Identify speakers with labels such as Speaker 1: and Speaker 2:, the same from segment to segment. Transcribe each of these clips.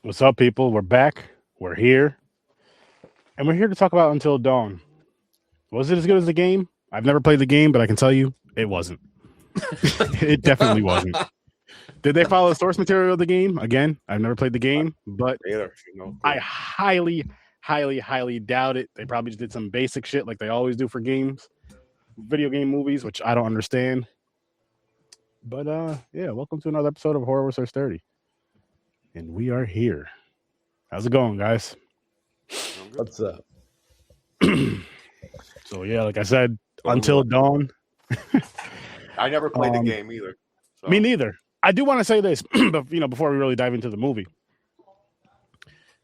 Speaker 1: What's up, people? We're back. We're here. And we're here to talk about Until Dawn. Was it as good as the game? I've never played the game, but I can tell you it wasn't. It definitely wasn't. Did they follow the source material of the game? Again, I've never played the game, but I highly doubt it. They probably just did some basic shit like they always do for games, video game movies, which I don't understand. But yeah, welcome to another episode of Horror vs. 30. And we are here. How's it going, guys?
Speaker 2: What's up?
Speaker 1: So yeah, like I said, Until Dawn.
Speaker 3: I never played the game either. So.
Speaker 1: Me neither. I do want to say this, but before we really dive into the movie.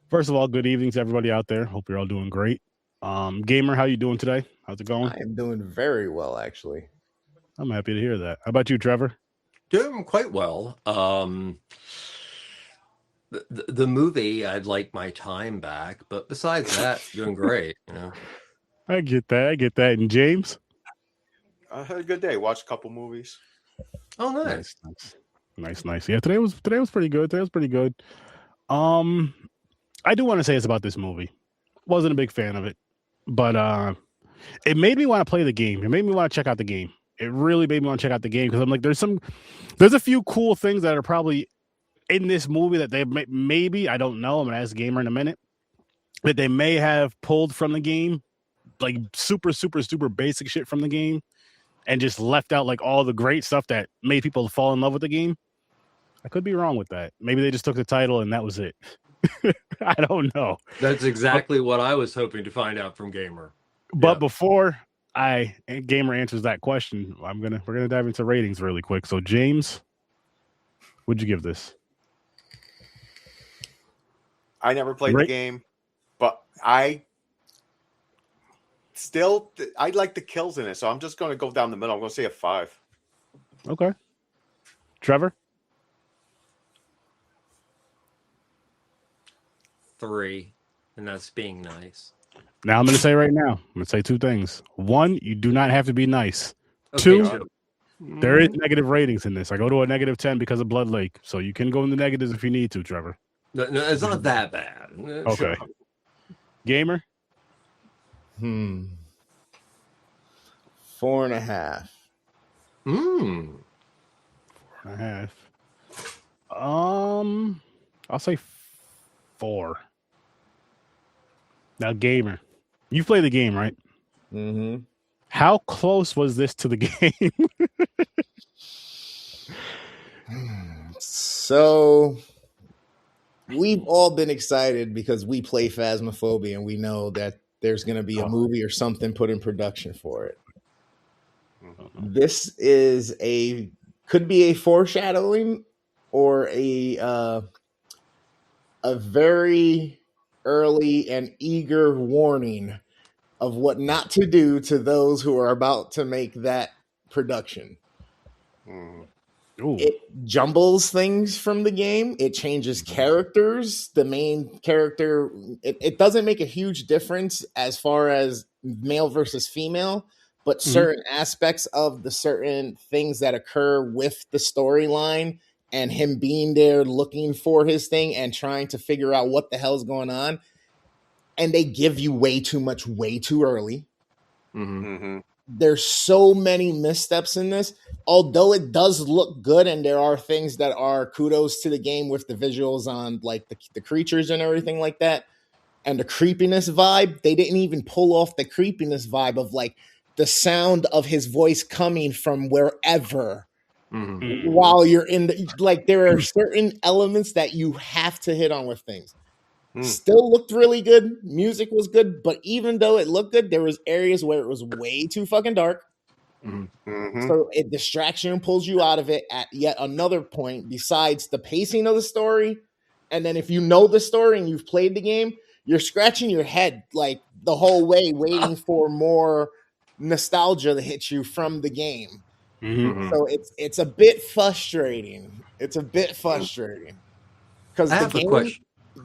Speaker 1: First of all, good evening to everybody out there. Hope you're all doing great. Gamer, how you doing today? How's it going?
Speaker 2: I am doing very well, actually.
Speaker 1: I'm happy to hear that. How about you, Trevor?
Speaker 4: Doing quite well. The movie, I'd like my time back, but besides that, doing great.
Speaker 1: I get that. And James?
Speaker 3: I had a good day. Watched a couple movies.
Speaker 4: Oh, nice.
Speaker 1: Yeah, today was pretty good. I do want to say it's about this movie. Wasn't a big fan of it, but it made me want to play the game. It made me want to check out the game. It really made me want to check out the game because I'm like, there's a few cool things that are probably in this movie that they maybe, I don't know, I'm gonna ask Gamer in a minute, that they may have pulled from the game, like super basic shit from the game, and just left out like all the great stuff that made people fall in love with the game. I could be wrong with that. Maybe they just took the title and that was it. I don't know.
Speaker 4: That's exactly what I was hoping to find out from Gamer.
Speaker 1: But before Gamer answers that question, we're gonna dive into ratings really quick. So James, what'd you give this?
Speaker 3: I never played the game, but I like the kills in it, so I'm just going to go down the middle. I'm going to say a 5.
Speaker 1: Okay. Trevor?
Speaker 4: 3, and that's being nice.
Speaker 1: Now I'm going to say right now, I'm going to say 2 things. 1, you do not have to be nice.
Speaker 4: Okay,
Speaker 1: 2, there is negative ratings in this. I go to a -10 because of Blood Lake, so you can go in the negatives if you need to, Trevor.
Speaker 4: No, it's not that bad.
Speaker 1: Okay.
Speaker 4: Sure.
Speaker 1: Gamer?
Speaker 2: 4.5.
Speaker 1: 4.5. I'll say 4. Now, Gamer, you play the game, right?
Speaker 2: Mm-hmm.
Speaker 1: How close was this to the game?
Speaker 2: So we've all been excited because we play Phasmophobia and we know that there's going to be a movie or something put in production for it. This is could be a foreshadowing or a very early and eager warning of what not to do to those who are about to make that production. It jumbles things from the game. It changes characters. The main character, it doesn't make a huge difference as far as male versus female, but certain aspects of the certain things that occur with the storyline and him being there looking for his thing and trying to figure out what the hell's going on. And they give you way too much, way too early. There's so many missteps in this. Although it does look good and there are things that are kudos to the game with the visuals on like the creatures and everything like that. And the creepiness vibe, they didn't even pull off the creepiness vibe of like the sound of his voice coming from wherever while you're in there are certain elements that you have to hit on with things. Still looked really good. Music was good, but even though it looked good, there was areas where it was way too fucking dark. So it distracts you and pulls you out of it at yet another point besides the pacing of the story. And then if you know the story and you've played the game, you're scratching your head like the whole way waiting for more nostalgia to hit you from the game. So it's a bit frustrating. Because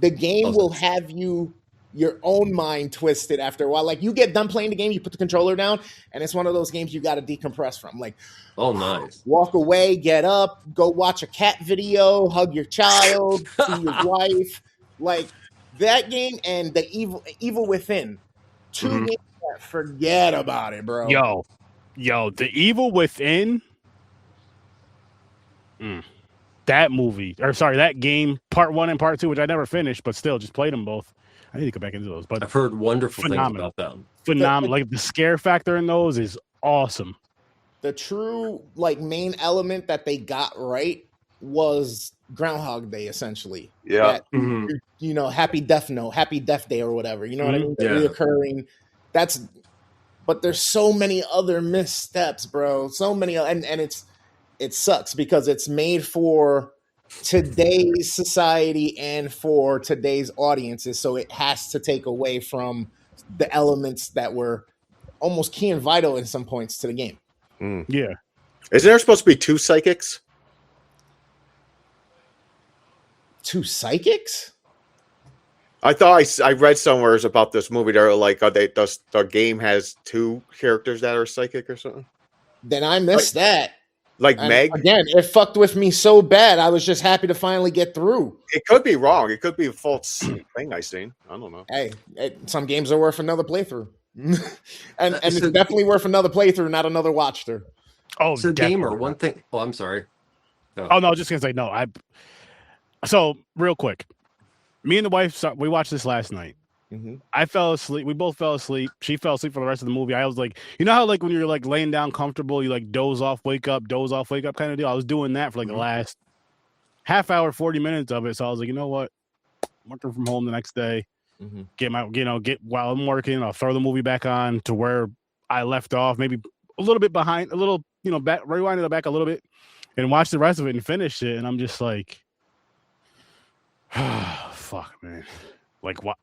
Speaker 2: the game will have your own mind twisted after a while. Like you get done playing the game, you put the controller down, and it's one of those games you got to decompress from. Like,
Speaker 4: oh, nice.
Speaker 2: Walk away, get up, go watch a cat video, hug your child, see your wife, Like that game and the Evil Within, two
Speaker 4: Mhm.
Speaker 2: games that forget about it, bro.
Speaker 1: Yo, The Evil Within. That movie, or sorry, that game, part 1 and part 2, which I never finished, but still just played them both. I need to go back into those, but
Speaker 4: I've heard wonderful things
Speaker 1: phenomenal.
Speaker 4: about them.
Speaker 1: Phenomenal. Like the scare factor in those is awesome.
Speaker 2: The true like main element that they got right was Groundhog Day, essentially.
Speaker 3: Yeah.
Speaker 2: That, you know, Happy Death Day or whatever. You know what I mean? The
Speaker 4: Yeah.
Speaker 2: reoccurring. But there's so many other missteps, bro. So many, and it sucks because it's made for today's society and for today's audiences. So it has to take away from the elements that were almost key and vital in some points to the game.
Speaker 1: Yeah.
Speaker 3: Isn't there supposed to be 2 psychics?
Speaker 2: 2 psychics?
Speaker 3: I thought I read somewhere about this movie. They're like, the game has 2 characters that are psychic or something.
Speaker 2: Then I missed that.
Speaker 3: Like
Speaker 2: And
Speaker 3: Meg?
Speaker 2: again, it fucked with me so bad. I was just happy to finally get through.
Speaker 3: It could be wrong. It could be a false thing I seen. I don't know.
Speaker 2: Hey, some games are worth another playthrough. and it's
Speaker 4: So-
Speaker 2: definitely worth another playthrough, not another watch through.
Speaker 1: Oh,
Speaker 4: So,
Speaker 1: definitely.
Speaker 4: gamer, one thing. Oh, I'm sorry.
Speaker 1: Oh no, I was just gonna say no. So real quick, me and the wife we watched this last night. I fell asleep. We both fell asleep. She fell asleep for the rest of the movie. I was like, you know how like when you're like laying down comfortable, you like doze off, wake up kind of deal. I was doing that for like the last half hour, 40 minutes of it. So I was like, you know what? I'm working from home the next day. Get while I'm working, I'll throw the movie back on to where I left off, maybe a little bit behind, a little, back, rewinded it back a little bit and watch the rest of it and finish it. And I'm just like, fuck, man. Like what?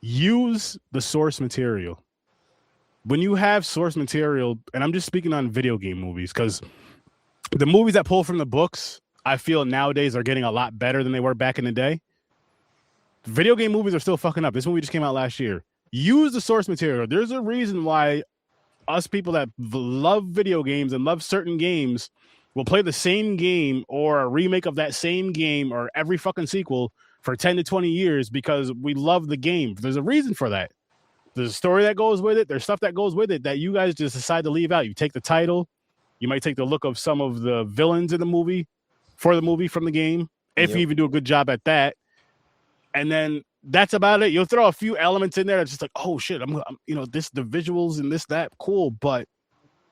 Speaker 1: Use the source material. When you have source material, and I'm just speaking on video game movies, because the movies that pull from the books, I feel nowadays are getting a lot better than they were back in the day. Video game movies are still fucking up. This movie just came out last year. Use the source material. There's a reason why us people that love video games and love certain games will play the same game or a remake of that same game or every fucking sequel for 10 to 20 years because we love the game. There's a reason for that. There's a story that goes with it. There's stuff that goes with it that you guys just decide to leave out. You take the title. You might take the look of some of the villains in the movie from the game, if you even do a good job at that. And then that's about it. You'll throw a few elements in there that's just like, oh shit, I'm the visuals and this, that, cool. But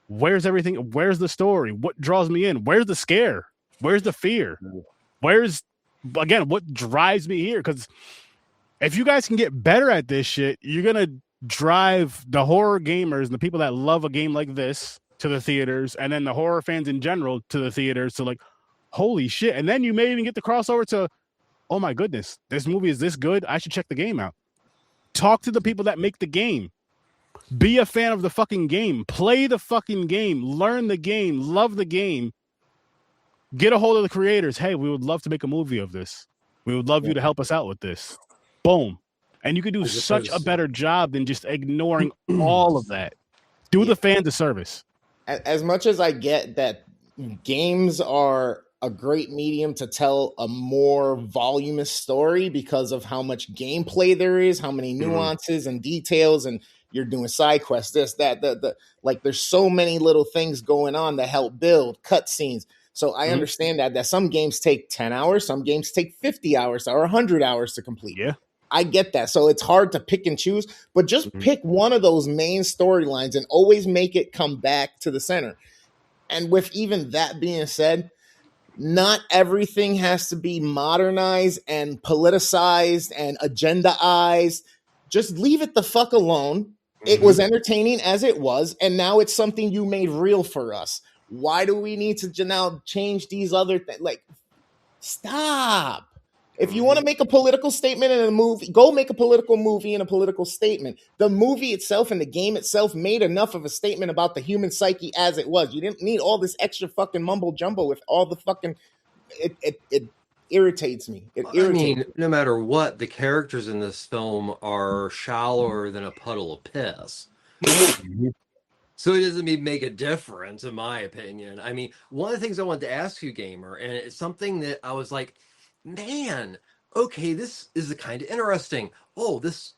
Speaker 1: where's everything? Where's the story? What draws me in? Where's the scare? Where's the fear? Where's, again, what drives me here? Because if you guys can get better at this shit, you're going to drive the horror gamers and the people that love a game like this to the theaters, and then the horror fans in general to the theaters to like, holy shit. And then you may even get the crossover to, oh my goodness, this movie is this good? I should check the game out. Talk to the people that make the game. Be a fan of the fucking game. Play the fucking game. Learn the game. Love the game. Get a hold of the creators. Hey, we would love to make a movie of this. We would love you to help us out with this. Boom. And you could do such a better job than just ignoring all of that. Do the fans a service.
Speaker 2: As much as I get that games are a great medium to tell a more voluminous story because of how much gameplay there is, how many nuances and details, and you're doing side quests, this, that, like there's so many little things going on that help build cutscenes. So I understand that some games take 10 hours, some games take 50 hours or 100 hours to complete.
Speaker 1: Yeah.
Speaker 2: I get that. So it's hard to pick and choose, but just pick one of those main storylines and always make it come back to the center. And with even that being said, not everything has to be modernized and politicized and agendaized. Just leave it the fuck alone. It was entertaining as it was, and now it's something you made real for us. Why do we need to now change these other things? Like, stop. If you want to make a political statement in a movie, go make a political movie and a political statement. The movie itself and the game itself made enough of a statement about the human psyche as it was. You didn't need all this extra fucking mumbo jumbo with all the fucking. It irritates me.
Speaker 4: I mean, no matter what, the characters in this film are shallower than a puddle of piss. So it doesn't even make a difference, in my opinion. I mean, one of the things I wanted to ask you, Gamer, and it's something that I was like, man, okay, this is kind of interesting. Oh, this,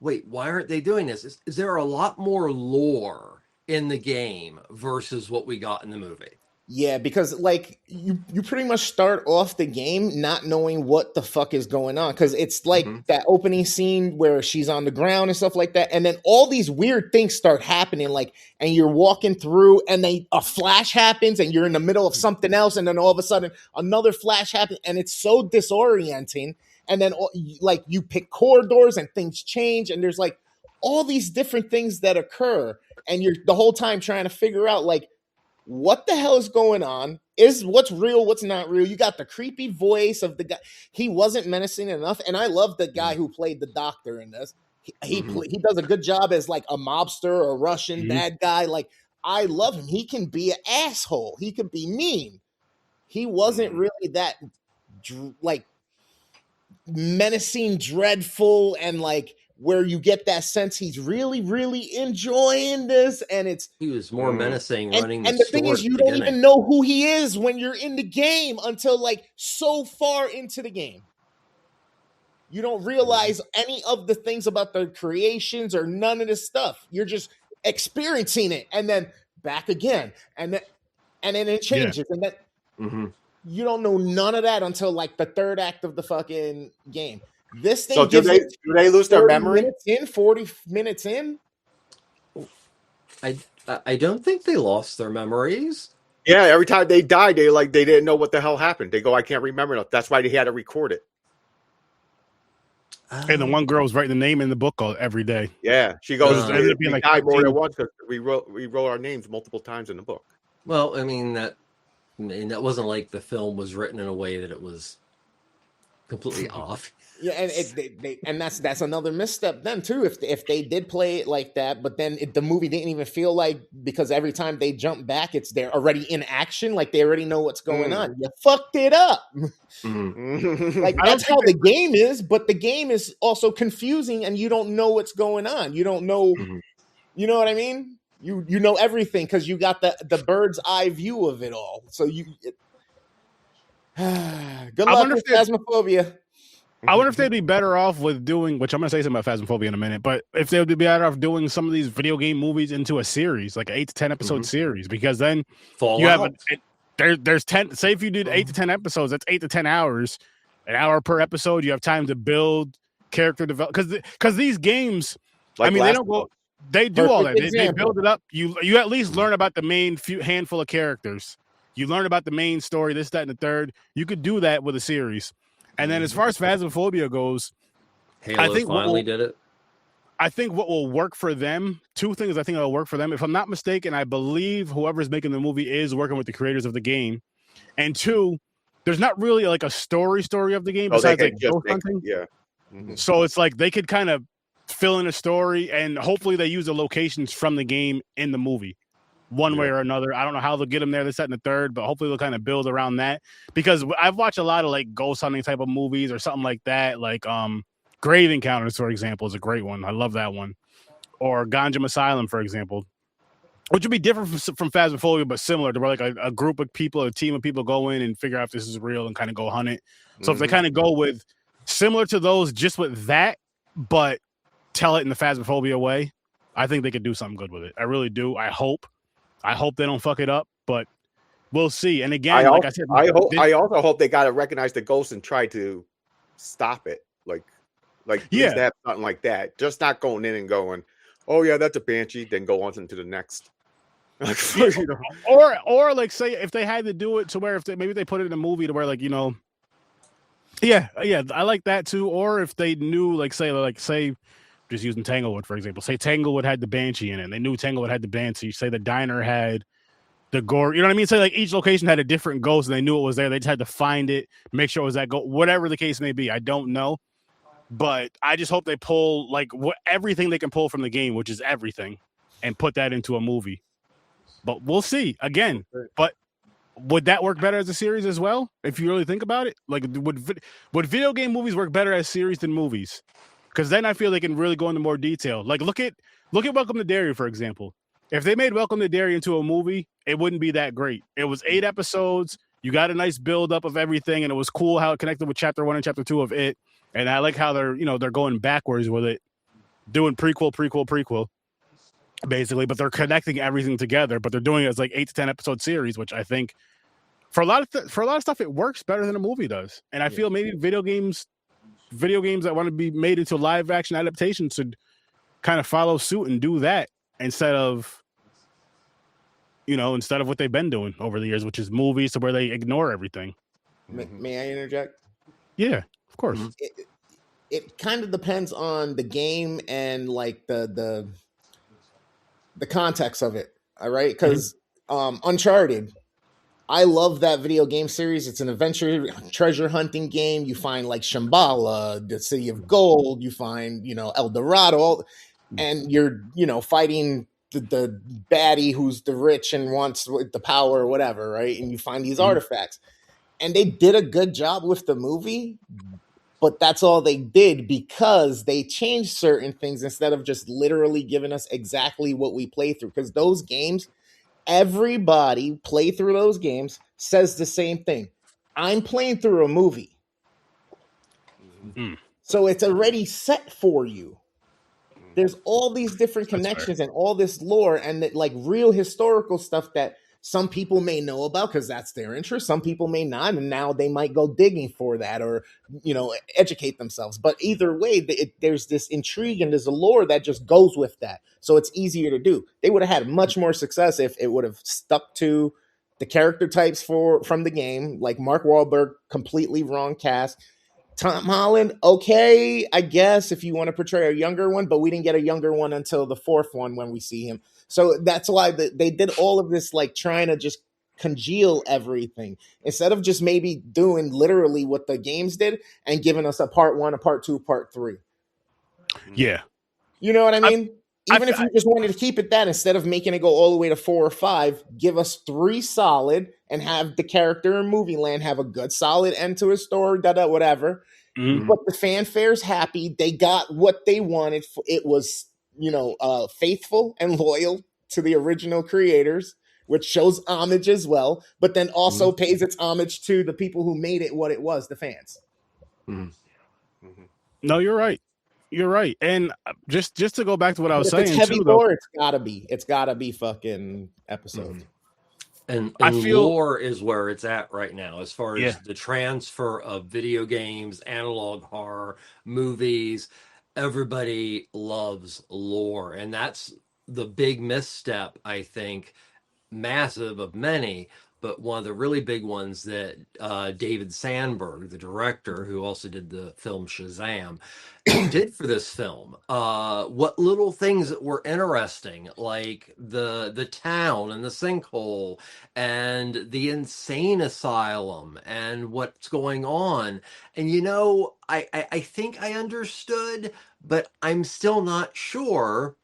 Speaker 4: wait, why aren't they doing this? Is there a lot more lore in the game versus what we got in the movie?
Speaker 2: Yeah, because like you pretty much start off the game not knowing what the fuck is going on, because it's like that opening scene where she's on the ground and stuff like that, and then all these weird things start happening, like, and you're walking through and then a flash happens and you're in the middle of something else, and then all of a sudden another flash happens, and it's so disorienting. And then like you pick corridors and things change, and there's like all these different things that occur, and you're the whole time trying to figure out like what the hell is going on? Is what's real, what's not real? You got the creepy voice of the guy. He wasn't menacing enough, and I love the guy who played the doctor in this. He does a good job as like a mobster or a Russian bad guy. Like, I love him. He can be an asshole. He can be mean. He wasn't really that like menacing, dreadful, and like where you get that sense he's really, really enjoying this, and he
Speaker 4: was more menacing running
Speaker 2: and the thing is, you don't even know who he is when you're in the game until like so far into the game. You don't realize any of the things about the creations or none of this stuff. You're just experiencing it, and then back again, and then it changes, and then you don't know none of that until like the third act of the fucking game. This thing.
Speaker 3: So do they lose their memory?
Speaker 2: 40 minutes in.
Speaker 4: I don't think they lost their memories.
Speaker 3: Yeah, every time they died, they didn't know what the hell happened. They go, I can't remember enough. That's why they had to record it.
Speaker 1: And the one girl was writing the name in the book every day.
Speaker 3: Yeah, she goes,
Speaker 1: we like
Speaker 3: died more than once because we wrote our names multiple times in the book.
Speaker 4: Well, I mean that wasn't like the film was written in a way that it was completely off.
Speaker 2: Yeah, and that's another misstep then too. If they did play it like that, but then the movie didn't even feel like, because every time they jump back, they're already in action, like they already know what's going on. You fucked it up. Like that's how the game is, but the game is also confusing, and you don't know what's going on. You don't know, you know what I mean? You know everything because you got the bird's eye view of it all. So good luck with Phasmophobia.
Speaker 1: I wonder if they'd be better off with doing, which I'm going to say something about Phasmophobia in a minute, but if they would be better off doing some of these video game movies into a series, like an 8 to 10 episode series, because then you have there's 10. Say if you did 8 to 10 episodes, that's 8 to 10 hours, an hour per episode. You have time to build character development because these games, like, I mean, they don't go. They do all that. They build it up. You at least learn about the main handful of characters. You learn about the main story, this, that, and the third. You could do that with a series. And then as far as Phasmophobia goes,
Speaker 4: Halo I think finally did it.
Speaker 1: I think what will work for them, two things I think will work for them. If I'm not mistaken, I believe whoever's making the movie is working with the creators of the game. And two, there's not really like a story of the game besides like ghost hunting.
Speaker 3: Yeah.
Speaker 1: So it's like they could kind of fill in a story, and hopefully they use the locations from the game in the movie. One way or another. I don't know how they'll get them there, this, that, and the third, but hopefully they'll kind of build around that, because I've watched a lot of like ghost hunting type of movies or something like that. Like Grave Encounters, for example, is a great one. I love that one. Or Ganjam Asylum, for example, which would be different from Phasmophobia, but similar to where like a group of people, a team of people go in and figure out if this is real and kind of go hunt it. So if they kind of go with similar to those, just with that, but tell it in the Phasmophobia way, I think they could do something good with it. I really do. I hope they don't fuck it up, but we'll see. And again, I
Speaker 3: also hope they got to recognize the ghost and try to stop it. Like have something like that. Just not going in and going, oh yeah, that's a banshee. Then go on to the next.
Speaker 1: Or like say if they had to do it to where maybe they put it in a movie to where like I like that too. Or if they knew like say. Just using Tanglewood, for example. Say Tanglewood had the Banshee in it, and they knew Tanglewood had the Banshee. Say the diner had the gore. You know what I mean? Say like each location had a different ghost, and they knew it was there. They just had to find it, make sure it was that ghost. Whatever the case may be, I don't know. But I just hope they pull like everything they can pull from the game, which is everything, and put that into a movie. But we'll see. Again, but would that work better as a series as well? If you really think about it, like would video game movies work better as series than movies? Because then I feel they can really go into more detail. Like look at Welcome to Derry, for example. If they made Welcome to Derry into a movie, it wouldn't be that great. It was 8 episodes. You got a nice build up of everything, and it was cool how it connected with chapter 1 and chapter 2 of it. And I like how they're going backwards with it, doing prequel, basically, but they're connecting everything together. But they're doing it as like 8 to 10 episode series, which I think for a lot of stuff it works better than a movie does. And I feel maybe video games that want to be made into live action adaptations should kind of follow suit and do that instead of what they've been doing over the years, which is movies to where they ignore everything.
Speaker 2: May I interject?
Speaker 1: Yeah, of course.
Speaker 2: It kind of depends on the game and like the context of it. All right, because Uncharted, I love that video game series. It's an adventure treasure hunting game. You find like Shambhala, the City of Gold. You find El Dorado, and you're fighting the baddie who's the rich and wants the power or whatever, right? And you find these artifacts. And they did a good job with the movie, but that's all they did because they changed certain things instead of just literally giving us exactly what we play through. Because those games, everybody play through those games says the same thing. I'm playing through a movie. So it's already set for you. There's all these different connections and all this lore and like real historical stuff that some people may know about because that's their interest. Some people may not, and now they might go digging for that or educate themselves. But either way, there's this intrigue and there's a lore that just goes with that, so it's easier to do. They would have had much more success if it would have stuck to the character types from the game. Like Mark Wahlberg, completely wrong cast. Tom Holland, okay, I guess if you want to portray a younger one, but we didn't get a younger one until the 4th one when we see him. So that's why they did all of this, like trying to just congeal everything instead of just maybe doing literally what the games did and giving us a part 1, a part 2, part 3.
Speaker 1: Yeah.
Speaker 2: You know what I mean? Even if you just wanted to keep it that, instead of making it go all the way to 4 or 5, give us 3 solid and have the character in movie land have a good solid end to his story, whatever. But the fanfare's happy. They got what they wanted. It was, faithful and loyal to the original creators, which shows homage as well, but then also pays its homage to the people who made it what it was, the fans.
Speaker 1: No, you're right. You're right. And just to go back to what I was saying,
Speaker 2: it's heavy
Speaker 1: too,
Speaker 2: lore, it's gotta be fucking episode.
Speaker 4: And
Speaker 1: I feel
Speaker 4: lore is where it's at right now, as far as the transfer of video games, analog horror, movies. Everybody loves lore, and that's the big misstep, I think, massive of many, but one of the really big ones that David Sandberg, the director who also did the film Shazam, did for this film. What little things that were interesting, like the town and the sinkhole and the insane asylum and what's going on. And I think I understood, but I'm still not sure.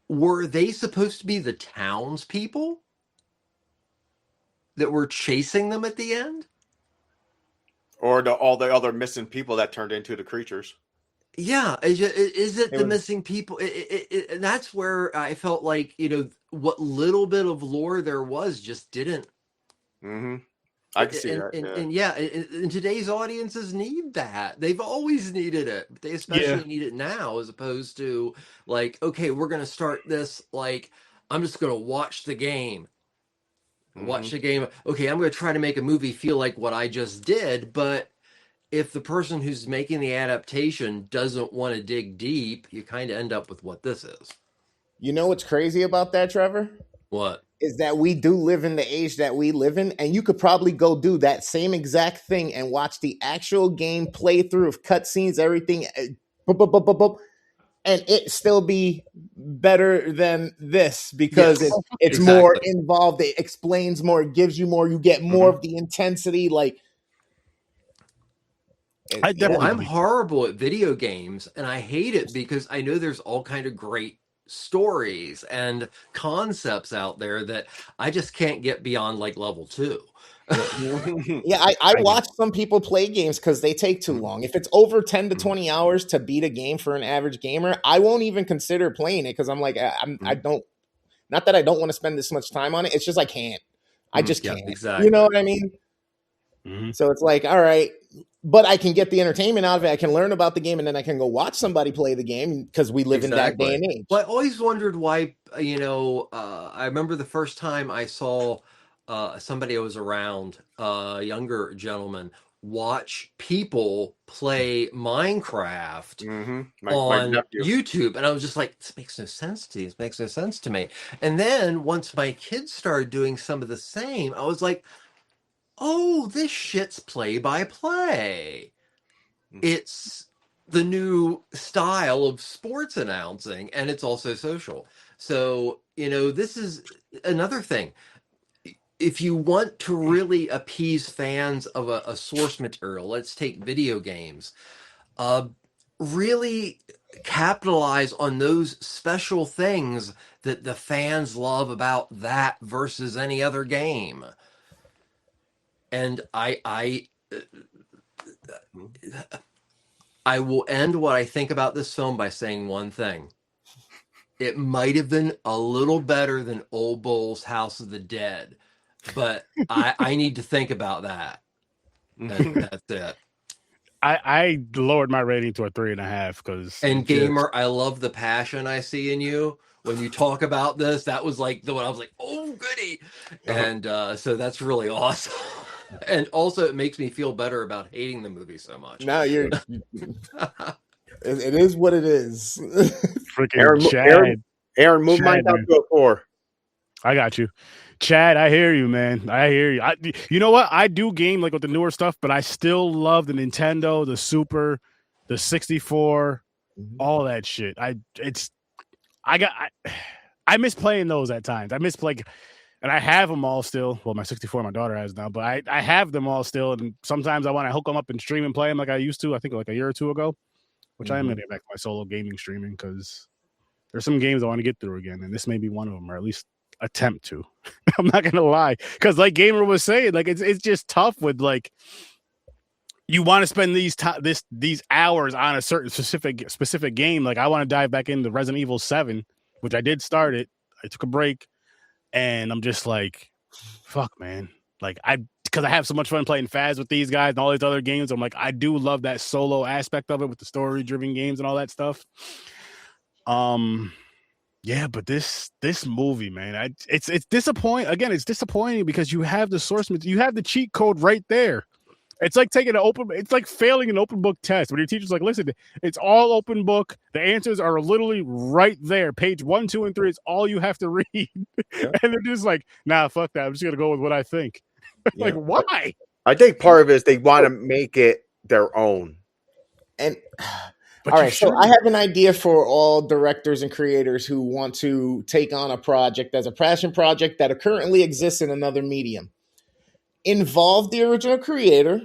Speaker 4: Were they supposed to be the townspeople that were chasing them at the end?
Speaker 3: Or all the other missing people that turned into the creatures?
Speaker 4: Yeah, is it the missing people? And that's where I felt like, what little bit of lore there was just didn't.
Speaker 3: I can see that.
Speaker 4: And today's audiences need that. They've always needed it. But they especially need it now, as opposed to like, okay, we're going to start this. Like, I'm just going to watch the game. Watch the game. Okay, I'm going to try to make a movie feel like what I just did. But if the person who's making the adaptation doesn't want to dig deep, you kind of end up with what this is.
Speaker 2: You know what's crazy about that, Trevor?
Speaker 4: What?
Speaker 2: Is that we do live in the age that we live in, and you could probably go do that same exact thing and watch the actual game playthrough of cutscenes, everything, and it still be better than this because it's more involved. It explains more. It gives you more. You get more of the intensity. Like,
Speaker 4: I'm horrible at video games, and I hate it because I know there's all kind of great stories and concepts out there that I just can't get beyond like level 2.
Speaker 2: I watch some people play games because they take too long. If it's over 10 to 20 hours to beat a game for an average gamer, I won't even consider playing it because I'm like, I don't, not that I don't want to spend this much time on it. It's just I can't. I just
Speaker 4: Yeah,
Speaker 2: can't.
Speaker 4: exactly.
Speaker 2: You know what I mean?
Speaker 1: Mm-hmm.
Speaker 2: So it's like, all right, but I can get the entertainment out of it. I can learn about the game, and then I can go watch somebody play the game because we live in that day and age.
Speaker 4: Well, I always wondered why, I remember the first time I saw somebody I was around, a younger gentleman, watch people play Minecraft
Speaker 3: My
Speaker 4: on
Speaker 3: nephew.
Speaker 4: YouTube. And I was just like, this makes no sense to you. This makes no sense to me. And then once my kids started doing some of the same, I was like, oh, this shit's play by play. It's the new style of sports announcing, and it's also social. So, this is another thing. If you want to really appease fans of a source material, let's take video games, really capitalize on those special things that the fans love about that versus any other game. And I will end what I think about this film by saying one thing. It might have been a little better than Old Bull's House of the Dead, but I need to think about that. And that's it.
Speaker 1: I lowered my rating to a 3.5 because.
Speaker 4: And Gamer, I love the passion I see in you when you talk about this. That was like the one I was like, oh goody. And so that's really awesome. And also it makes me feel better about hating the movie so much.
Speaker 2: Now it is what it is.
Speaker 1: Freaking Chad.
Speaker 3: Aaron, move mine down to a 4.
Speaker 1: I got you. Chad, I hear you, man. I hear you. You know what? I do game like with the newer stuff, but I still love the Nintendo, the Super, the 64, all that shit. I miss playing those at times. I miss playing, and I have them all still. Well, my 64, my daughter has now, but I have them all still. And sometimes I want to hook them up and stream and play them like I used to. I think like a year or two ago, which I am going to get back to my solo gaming streaming because there's some games I want to get through again, and this may be one of them, or at least attempt to. I'm not gonna lie, because like Gamer was saying, like it's just tough with like you want to spend these hours on a certain specific game. Like I want to dive back into Resident Evil 7, which I did start it. I took a break, and I'm just like, fuck, man. Like because I have so much fun playing Faz with these guys and all these other games. I'm like, I do love that solo aspect of it with the story-driven games and all that stuff. Yeah, but this movie, man, it's disappointing. Again, it's disappointing because you have the source material, you have the cheat code right there. It's like it's like failing an open book test when your teacher's like, listen, it's all open book. The answers are literally right there. Page 1, 2, and 3 is all you have to read. Yeah. And they're just like, nah, fuck that. I'm just gonna go with what I think. Yeah. Like, why?
Speaker 3: I think part of it is they want to make it their own.
Speaker 2: And all right, so I have an idea for all directors and creators who want to take on a project as a passion project that currently exists in another medium. Involve the original creator.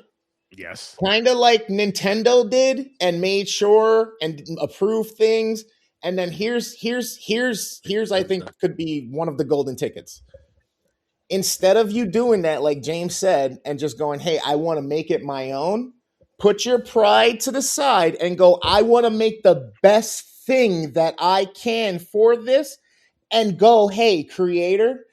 Speaker 1: Yes.
Speaker 2: Kind of like Nintendo did and made sure and approved things. And then here's I think could be one of the golden tickets. Instead of you doing that, like James said, and just going, hey, I want to make it my own. Put your pride to the side and go, I want to make the best thing that I can for this, and go, hey, creator,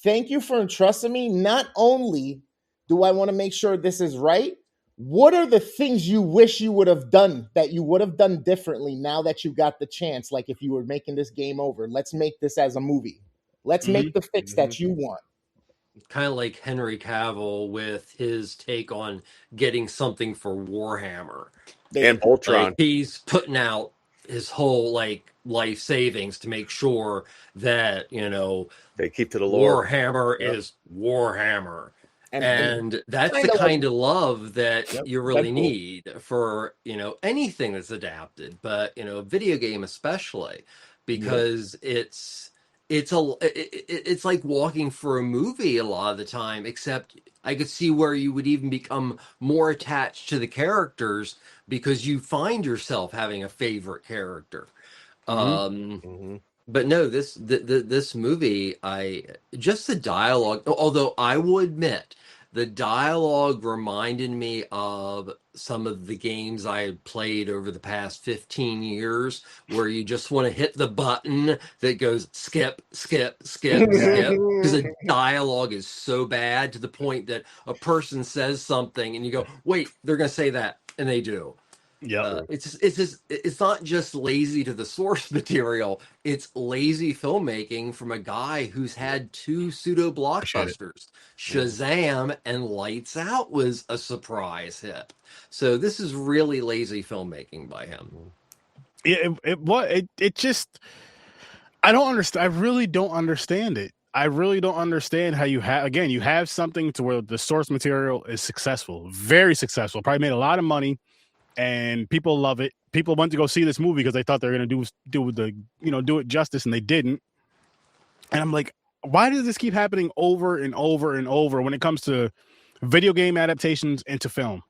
Speaker 2: thank you for entrusting me. Not only do I want to make sure this is right, what are the things you wish you would have done that you would have done differently now that you got the chance? Like if you were making this game over, let's make this as a movie. Let's make the fix that you want.
Speaker 4: Kind of like Henry Cavill with his take on getting something for Warhammer
Speaker 3: and Ultron.
Speaker 4: Like, he's putting out his whole like life savings to make sure that
Speaker 3: they keep to the lore.
Speaker 4: Warhammer is Warhammer, and that's the kind of love that you really need for anything that's adapted, but video game especially, because it's like walking for a movie a lot of the time, except I could see where you would even become more attached to the characters because you find yourself having a favorite character. But no, this movie, just the dialogue, although I will admit The dialogue reminded me of some of the games I had played over the past 15 years, where you just want to hit the button that goes skip, skip, skip, skip, because the dialogue is so bad to the point that a person says something and you go, wait, they're going to say that, and they do.
Speaker 1: Yep.
Speaker 4: It's not just lazy to the source material. It's lazy filmmaking from a guy who's had 2 pseudo blockbusters. Shazam and Lights Out was a surprise hit. So this is really lazy filmmaking by him.
Speaker 1: It just, I don't understand. I really don't understand it. I really don't understand how you have something to where the source material is successful, very successful, probably made a lot of money, and people love it. People went to go see this movie because they thought they were going to do it justice, and they didn't. And I'm like, why does this keep happening over and over and over when it comes to video game adaptations into film?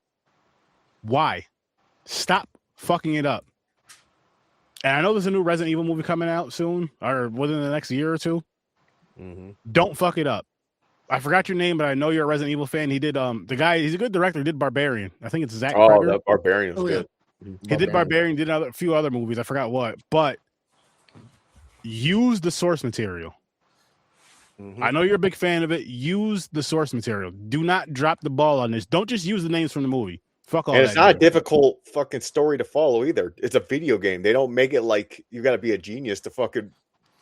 Speaker 1: Why? Stop fucking it up. And I know there's a new Resident Evil movie coming out soon, or within the next year or two. Don't fuck it up. I forgot your name, but I know you're a Resident Evil fan. He did the guy. He's a good director. He did Barbarian. I think it's Zach.
Speaker 3: Oh, the Barbarian was good.
Speaker 1: He did Barbarian. Did a few other movies. I forgot what. But use the source material. I know you're a big fan of it. Use the source material. Do not drop the ball on this. Don't just use the names from the movie. Fuck all
Speaker 3: and
Speaker 1: that.
Speaker 3: It's not a difficult fucking story to follow either. It's a video game. They don't make it like you got to be a genius to fucking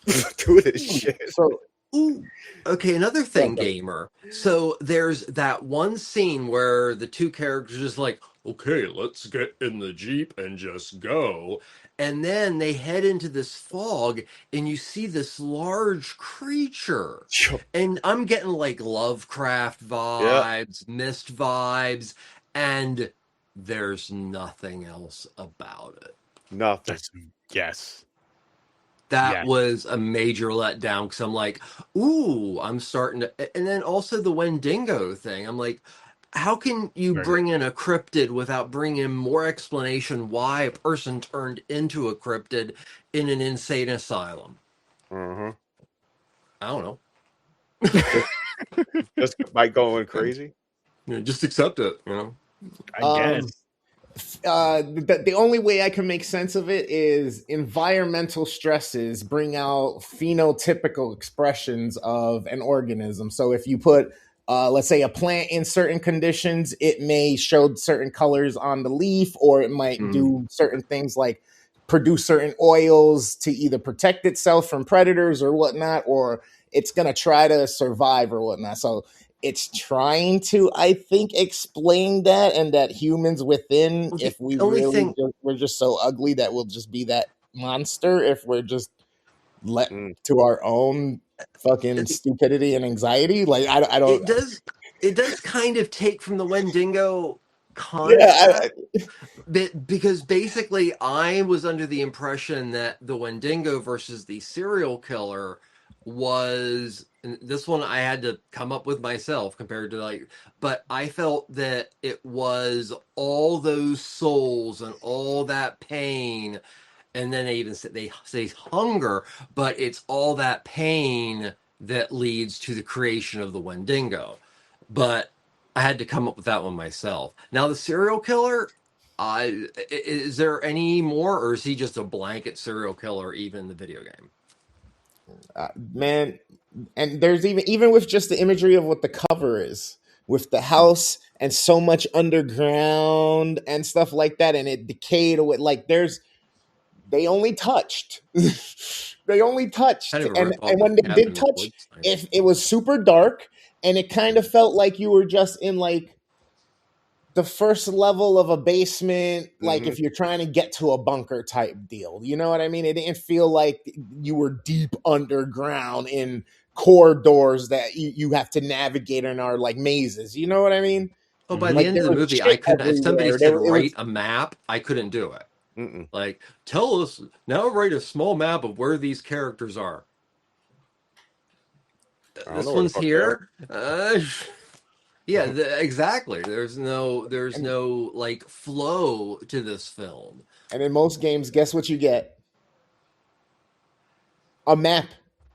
Speaker 3: do this shit.
Speaker 2: So,
Speaker 4: okay, another thing, gamer. So there's that one scene where the 2 characters are just like, okay, let's get in the Jeep and just go. And then they head into this fog and you see this large creature. And I'm getting like Lovecraft vibes, Mist vibes, and there's nothing else about it.
Speaker 3: Nothing.
Speaker 1: Yes.
Speaker 4: That was a major letdown because I'm like, ooh, I'm starting to. And then also the Wendigo thing. I'm like, how can you bring in a cryptid without bringing in more explanation why a person turned into a cryptid in an insane asylum? I don't know.
Speaker 3: Just by going crazy?
Speaker 4: Just accept it,
Speaker 1: I guess.
Speaker 2: The only way I can make sense of it is environmental stresses bring out phenotypical expressions of an organism. So if you put, let's say, a plant in certain conditions, it may show certain colors on the leaf, or it might do certain things like produce certain oils to either protect itself from predators or whatnot, or it's going to try to survive or whatnot. So it's trying to, I think, explain that, and that humans within, if we really we're just so ugly that we'll just be that monster if we're just let to our own fucking stupidity and anxiety. Like I don't.
Speaker 4: It does kind of take from the Wendigo concept, because basically I was under the impression that the Wendigo versus the serial killer was, and this one I had to come up with myself compared to but I felt that it was all those souls and all that pain, and then they say hunger, but it's all that pain that leads to the creation of the Wendigo. But I had to come up with that one myself. Now the serial killer, is there any more, or is he just a blanket serial killer even in the video game?
Speaker 2: Man, and there's even with just the imagery of what the cover is, with the house and so much underground and stuff like that, and it decayed away. Like they only touched. They only touched. And when they did touch, if it was super dark, and it kind of felt like you were just in like the first level of a basement, like if you're trying to get to a bunker type deal. You know what I mean? It didn't feel like you were deep underground in corridors that you have to navigate and are like mazes. You know what I mean?
Speaker 4: Oh, by the end of the movie, I couldn't. If somebody said write a map, I couldn't do it. Like, tell us now, write a small map of where these characters are. This one's here. Yeah, exactly. There's no like flow to this film.
Speaker 2: And in most games, guess what you get? A map.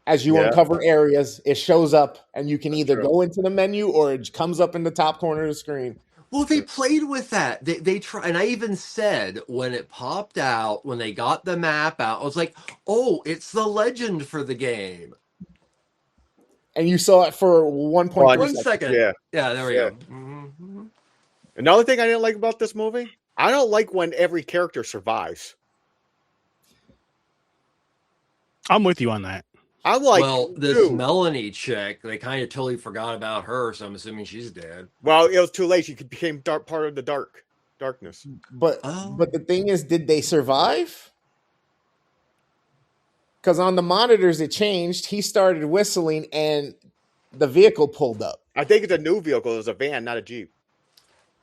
Speaker 2: As you uncover areas, it shows up, and you can either go into the menu or it comes up in the top corner of the screen.
Speaker 4: Well, they played with that. They try, and I even said when it popped out, when they got the map out, I was like, "Oh, it's the legend for the game."
Speaker 2: And you saw it for 1.3
Speaker 4: 1 second.
Speaker 3: Yeah,
Speaker 4: there we go. Mm-hmm.
Speaker 3: Another thing I didn't like about this movie, I don't like when every character survives.
Speaker 1: I'm with you on that.
Speaker 3: I'm like,
Speaker 4: well, this Melanie chick, they kind of totally forgot about her, so I'm assuming she's dead.
Speaker 3: Well, it was too late. She became part of the darkness.
Speaker 2: But the thing is, did they survive? Because on the monitors it changed. He started whistling, and the vehicle pulled up.
Speaker 3: I think it's a new vehicle. It was a van, not a Jeep.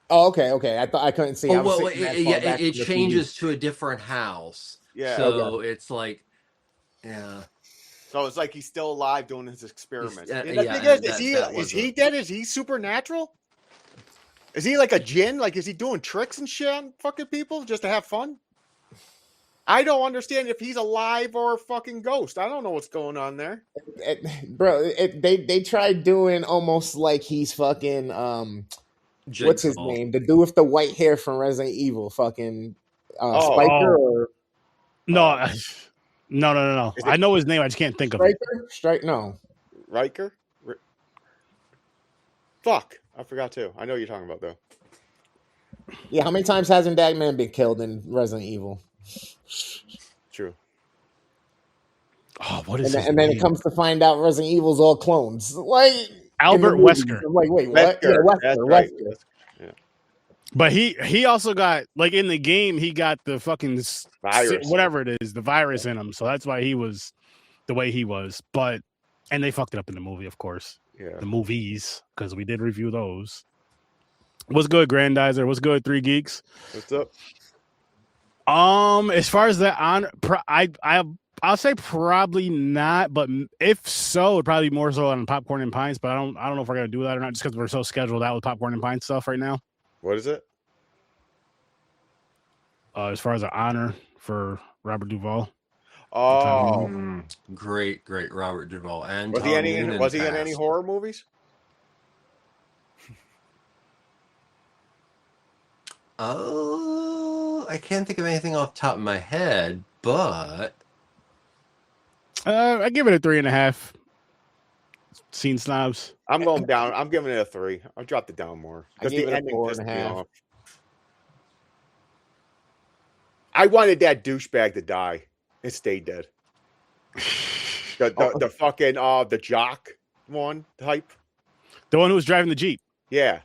Speaker 2: Oh, okay. I thought I couldn't see.
Speaker 4: It changes to a different house.
Speaker 3: Yeah.
Speaker 4: So it's like, yeah.
Speaker 3: So it's like he's still alive doing his experiments. Is he dead? Is he supernatural? Is he like a djinn? Like, is he doing tricks and shit on fucking people just to have fun? I don't understand if he's alive or a fucking ghost. I don't know what's going on there.
Speaker 2: They tried doing almost like he's fucking what's his name? The dude with the white hair from Resident Evil, fucking Spiker or
Speaker 1: no. No. I know his name. I just can't think of it.
Speaker 3: Riker? Fuck. I forgot too. I know what you're talking about though.
Speaker 2: Yeah, how many times hasn't that man been killed in Resident Evil?
Speaker 3: True.
Speaker 1: Oh, what is
Speaker 2: and then it comes to find out Resident Evil's all clones. Like
Speaker 1: Albert Wesker.
Speaker 2: I'm like, wait, what?
Speaker 3: Yeah, Wesker.
Speaker 1: Yeah. But he also got, like, in the game, he got the fucking
Speaker 3: virus,
Speaker 1: whatever it is, the virus in him. So that's why he was the way he was. And they fucked it up in the movie, of course.
Speaker 3: Yeah.
Speaker 1: The movies, because we did review those. What's good, Grandizer? What's good, 3 Geeks?
Speaker 3: What's up?
Speaker 1: As far as that I'll say probably not, but if so, it'd probably be more so on Popcorn and Pints. But I don't know if we're gonna do that or not, just because we're so scheduled out with Popcorn and Pints stuff right now.
Speaker 3: What is it?
Speaker 1: As far as an honor for Robert Duvall.
Speaker 3: Oh,
Speaker 4: great Robert Duvall. And
Speaker 3: was he in any horror movies?
Speaker 4: Oh, I can't think of anything off the top of my head, but
Speaker 1: I give it a 3.5. Seen snobs.
Speaker 3: I'm going down. I'm giving it a 3. I'll drop it down more.
Speaker 2: I give it a 4.5.
Speaker 3: I wanted that douchebag to die. It stayed dead. The fucking the jock one type.
Speaker 1: The one who was driving the Jeep.
Speaker 3: Yeah.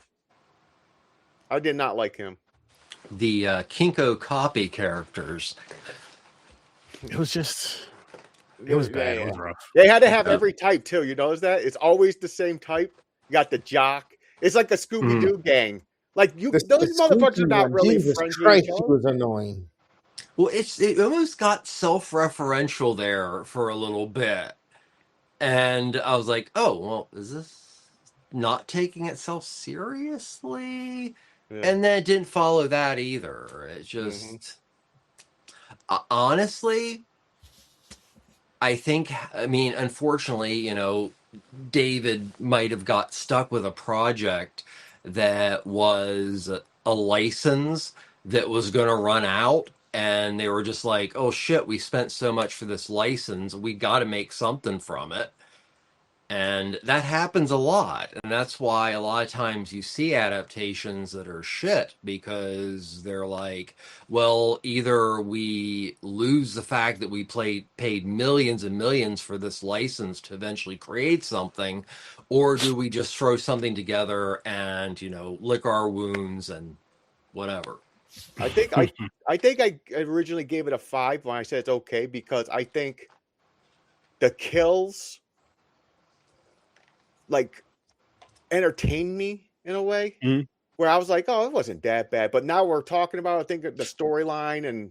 Speaker 3: I did not like him.
Speaker 4: The Kinko copy characters.
Speaker 1: It was bad. It was rough.
Speaker 3: They had to have every type too. You notice that? It's always the same type. You got the jock. It's like a Scooby-Doo gang. Like those motherfuckers are not really friendly.
Speaker 2: Christ, he was annoying.
Speaker 4: Well, it almost got self-referential there for a little bit. And I was like, oh, well, is this not taking itself seriously? Yeah. And then it didn't follow that either. It just, honestly, unfortunately, David might have got stuck with a project that was a license that was going to run out. And they were just like, oh, shit, we spent so much for this license. We got to make something from it. And that happens a lot. And that's why a lot of times you see adaptations that are shit, because they're like, well, either we lose the fact that we paid millions and millions for this license to eventually create something, or do we just throw something together and, lick our wounds and whatever.
Speaker 3: I think I originally gave it a 5 when I said it's okay, because I think the kills like entertained me in a way where I was like, oh, it wasn't that bad. But now we're talking about, I think, the storyline and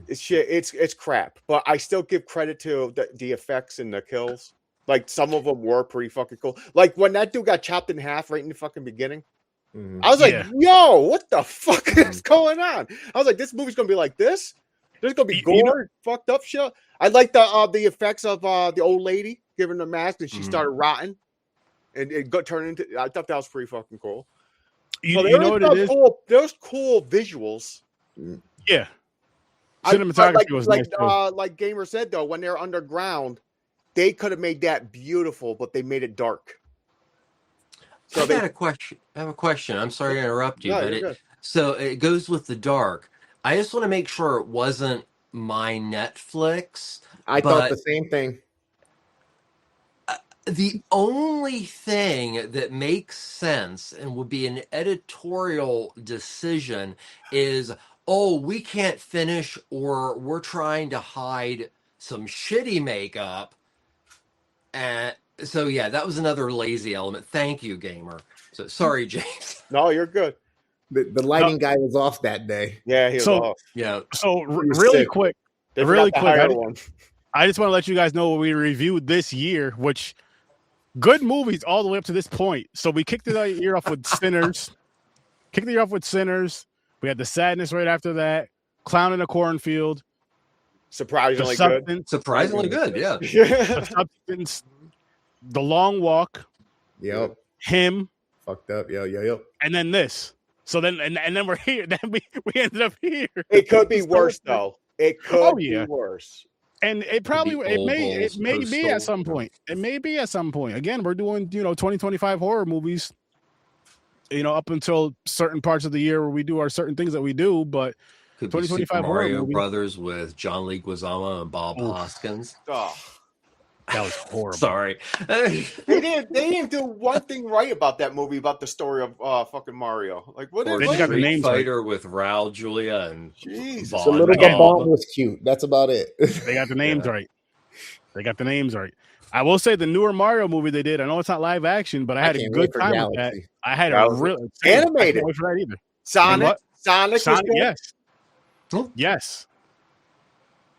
Speaker 3: it's shit. It's crap. But I still give credit to the effects and the kills. Like some of them were pretty fucking cool. Like when that dude got chopped in half right in the fucking beginning. I was like, yo, what the fuck is going on? I was like, this movie's going to be like this? There's gonna be gore, fucked up shit. I like the effects of the old lady giving the mask and she started rotting, and it got turned into. I thought that was pretty fucking cool.
Speaker 1: You know what it is?
Speaker 3: Cool, there's cool visuals.
Speaker 1: Yeah, cinematography was nice too.
Speaker 3: Like Gamer said though, when they're underground, they could have made that beautiful, but they made it dark. So
Speaker 4: I have a question. I'm sorry to interrupt you,
Speaker 3: No,
Speaker 4: but so it goes with the dark. I just want to make sure it wasn't my Netflix.
Speaker 2: I thought the same thing.
Speaker 4: The only thing that makes sense and would be an editorial decision is, oh, we can't finish, or we're trying to hide some shitty makeup. And so, yeah, that was another lazy element. Thank you, Gamer. So sorry, James.
Speaker 3: No, you're good.
Speaker 2: The lighting guy was off that day.
Speaker 3: Yeah, he was off.
Speaker 4: Yeah.
Speaker 1: So really quick, I just want to let you guys know what we reviewed this year, which good movies all the way up to this point. So we kicked the year off with Sinners. We had The Sadness right after that. Clown in a Cornfield.
Speaker 3: Surprisingly good.
Speaker 4: Surprisingly good, yeah.
Speaker 1: The Substance. The Long Walk.
Speaker 2: Yep.
Speaker 1: Him.
Speaker 2: Fucked up. Yep.
Speaker 1: And then this. So then, and then we're here. Then we ended up here.
Speaker 3: It could be worse though. It could be worse.
Speaker 1: And it may be at some point. It may be at some point. Again, we're doing 2025 horror movies. Up until certain parts of the year where we do our certain things that we do, but
Speaker 4: could
Speaker 1: 2025
Speaker 4: be
Speaker 1: horror
Speaker 4: Mario
Speaker 1: movie.
Speaker 4: Brothers with John Leguizamo and Bob Hoskins.
Speaker 3: Oh.
Speaker 1: That was horrible.
Speaker 4: Sorry.
Speaker 3: They didn't do one thing right about that movie, about the story of fucking Mario. Like, what is
Speaker 1: got the names
Speaker 4: Fighter with Raul Julia and
Speaker 3: Jesus.
Speaker 2: The little Bond was cute. That's about it.
Speaker 1: They got the names right. I will say the newer Mario movie they did. I know it's not live action, but I had a good time with that. I had a real
Speaker 3: animated.
Speaker 1: I for that either.
Speaker 3: Sonic.
Speaker 1: Yes. Yes.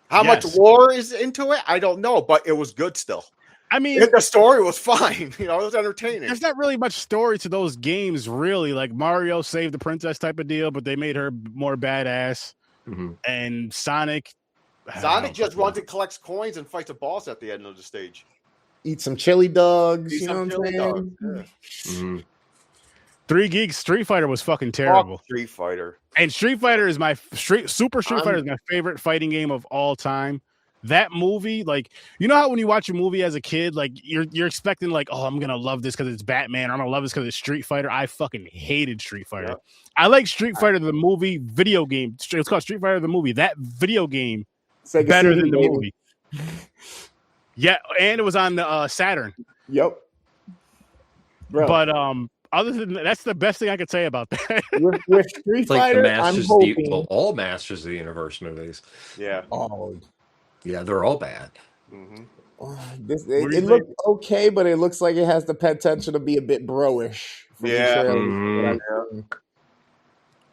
Speaker 3: How much lore is into it? I don't know, but it was good still.
Speaker 1: I mean,
Speaker 3: the story was fine. It was entertaining.
Speaker 1: There's not really much story to those games, really. Like Mario saved the princess type of deal, but they made her more badass. Mm-hmm. And Sonic
Speaker 3: just runs and collects coins and fights a boss at the end of the stage.
Speaker 2: Eat some chili dogs. You know what I'm saying?
Speaker 3: Yeah.
Speaker 1: Mm-hmm. 3 Geeks Street Fighter was fucking terrible.
Speaker 3: Street Fighter. And
Speaker 1: Street Fighter is Super Street Fighter is my favorite fighting game of all time. That movie, like, you know how when you watch a movie as a kid, like you're expecting like, oh, I'm gonna love this because it's Batman, or I'm gonna love this because it's Street Fighter. I fucking hated Street Fighter. Yep. I like Street Fighter the movie video game. It's called Street Fighter the movie. That video game better than the movie. Yeah, and it was on the Saturn.
Speaker 2: Yep.
Speaker 1: Bro. But other than that, that's the best thing I could say about that.
Speaker 2: with Street Fighter, I'm hoping
Speaker 4: all Masters of the Universe movies.
Speaker 3: Yeah.
Speaker 2: Oh.
Speaker 4: Yeah, they're all bad.
Speaker 2: Mm-hmm. It looks okay, but it looks like it has the potential to be a bit bro-ish.
Speaker 3: Yeah.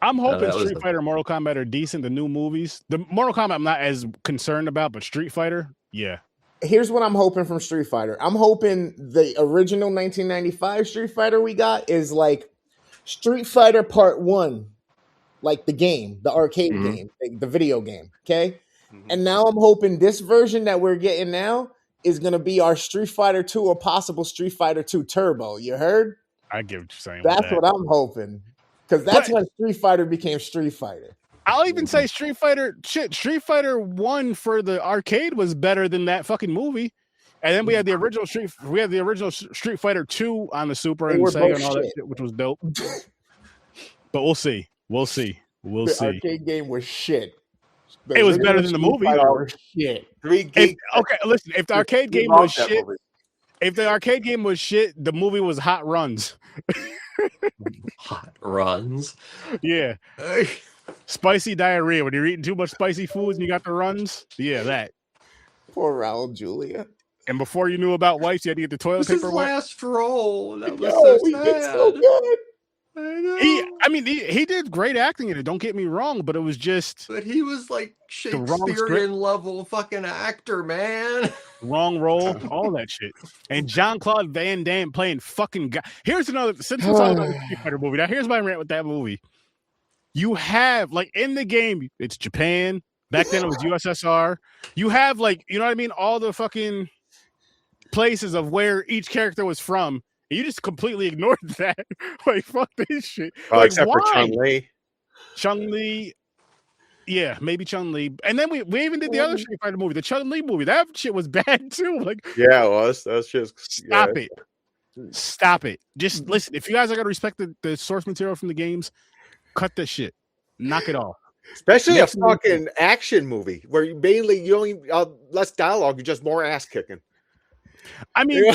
Speaker 1: I'm hoping Street Fighter and Mortal Kombat are decent, the new movies. The Mortal Kombat I'm not as concerned about, but Street Fighter, yeah.
Speaker 2: Here's what I'm hoping from Street Fighter. I'm hoping the original 1995 Street Fighter we got is like Street Fighter Part 1, like the game, the arcade game, the video game, okay? Mm-hmm. And now I'm hoping this version that we're getting now is going to be our Street Fighter 2 or possible Street Fighter 2 Turbo. You heard?
Speaker 1: I get what you're saying.
Speaker 2: That's what I'm hoping. Because that's when Street Fighter became Street Fighter.
Speaker 1: I'll even say Street Fighter 1 for the arcade was better than that fucking movie. And then we had the original Street Fighter 2 on the Super and Sega and all that shit, which was dope. But we'll see. The
Speaker 2: arcade game was shit.
Speaker 1: It was better than the movie.
Speaker 2: Shit.
Speaker 1: Okay, listen, if the arcade game was shit, the movie was Hot Runs.
Speaker 4: Hot Runs?
Speaker 1: Yeah. Spicy diarrhea. When you're eating too much spicy foods and you got the runs, yeah, that.
Speaker 2: Poor Raul Julia.
Speaker 1: And before you knew about wipes, you had to get the toilet paper wet.
Speaker 4: Last roll. That was so sad.
Speaker 2: Did so good.
Speaker 4: I know.
Speaker 1: He did great acting in it. Don't get me wrong, but it was just.
Speaker 4: But he was like Shakespearean level fucking actor, man.
Speaker 1: Wrong role, all that shit. And Jean-Claude Van Damme playing fucking guy. Here's another. Since we're talking about the Street Fighter movie, now here's my rant with that movie. You have, like, in the game, it's Japan, Back then it was USSR. You have like, you know what I mean? All the fucking places of where each character was from. And you just completely ignored that. Like, fuck this shit. Like,
Speaker 3: except
Speaker 1: why?
Speaker 3: for Chun-Li.
Speaker 1: Chun-Li. Yeah, maybe Chun-Li. And then we even did the other Street Fighter movie, the Chun-Li movie. That shit was bad too. Like,
Speaker 3: yeah, it was. That's just
Speaker 1: stop it. Stop it. Just listen. If you guys are gonna respect the source material from the games, cut that shit. Knock it off.
Speaker 3: Especially a fucking action movie where you only less dialogue, you're just more ass kicking.
Speaker 1: I mean,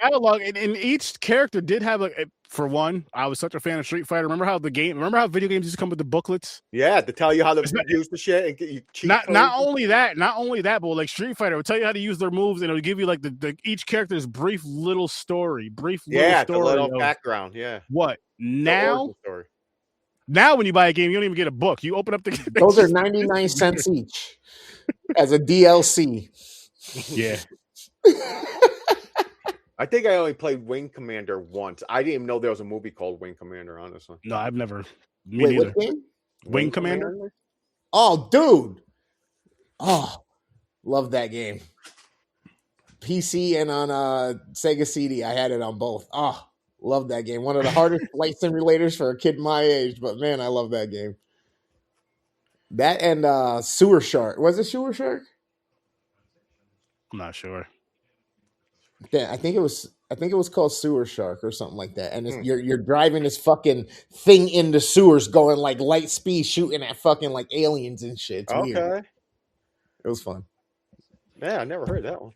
Speaker 1: dialogue, and each character did have for one, I was such a fan of Street Fighter. Remember how video games used to come with the booklets?
Speaker 3: Yeah, to tell you how to use the shit and get you cheat.
Speaker 1: Not only that, but like Street Fighter would tell you how to use their moves, and it would give you like the each character's brief little story,
Speaker 3: the little background. Yeah.
Speaker 1: What now? Now, when you buy a game, you don't even get a book. You open up the game.
Speaker 2: Those are 99 cents each as a DLC.
Speaker 1: Yeah.
Speaker 3: I think I only played Wing Commander once. I didn't even know there was a movie called Wing Commander, honestly.
Speaker 1: No, I've never.
Speaker 2: Wait, what game?
Speaker 1: Wing Commander?
Speaker 2: Oh, dude. Oh, love that game. PC and on Sega CD. I had it on both. Oh, love that game. One of the hardest flight simulators for a kid my age, but man, I love that game. That and Sewer Shark. Was it Sewer Shark?
Speaker 1: I'm not sure.
Speaker 2: Yeah, I think it was called Sewer Shark or something like that. And it's, you're driving this fucking thing in the sewers, going like light speed, shooting at fucking like aliens and shit. It's weird. It was fun.
Speaker 3: Yeah, I never heard that one.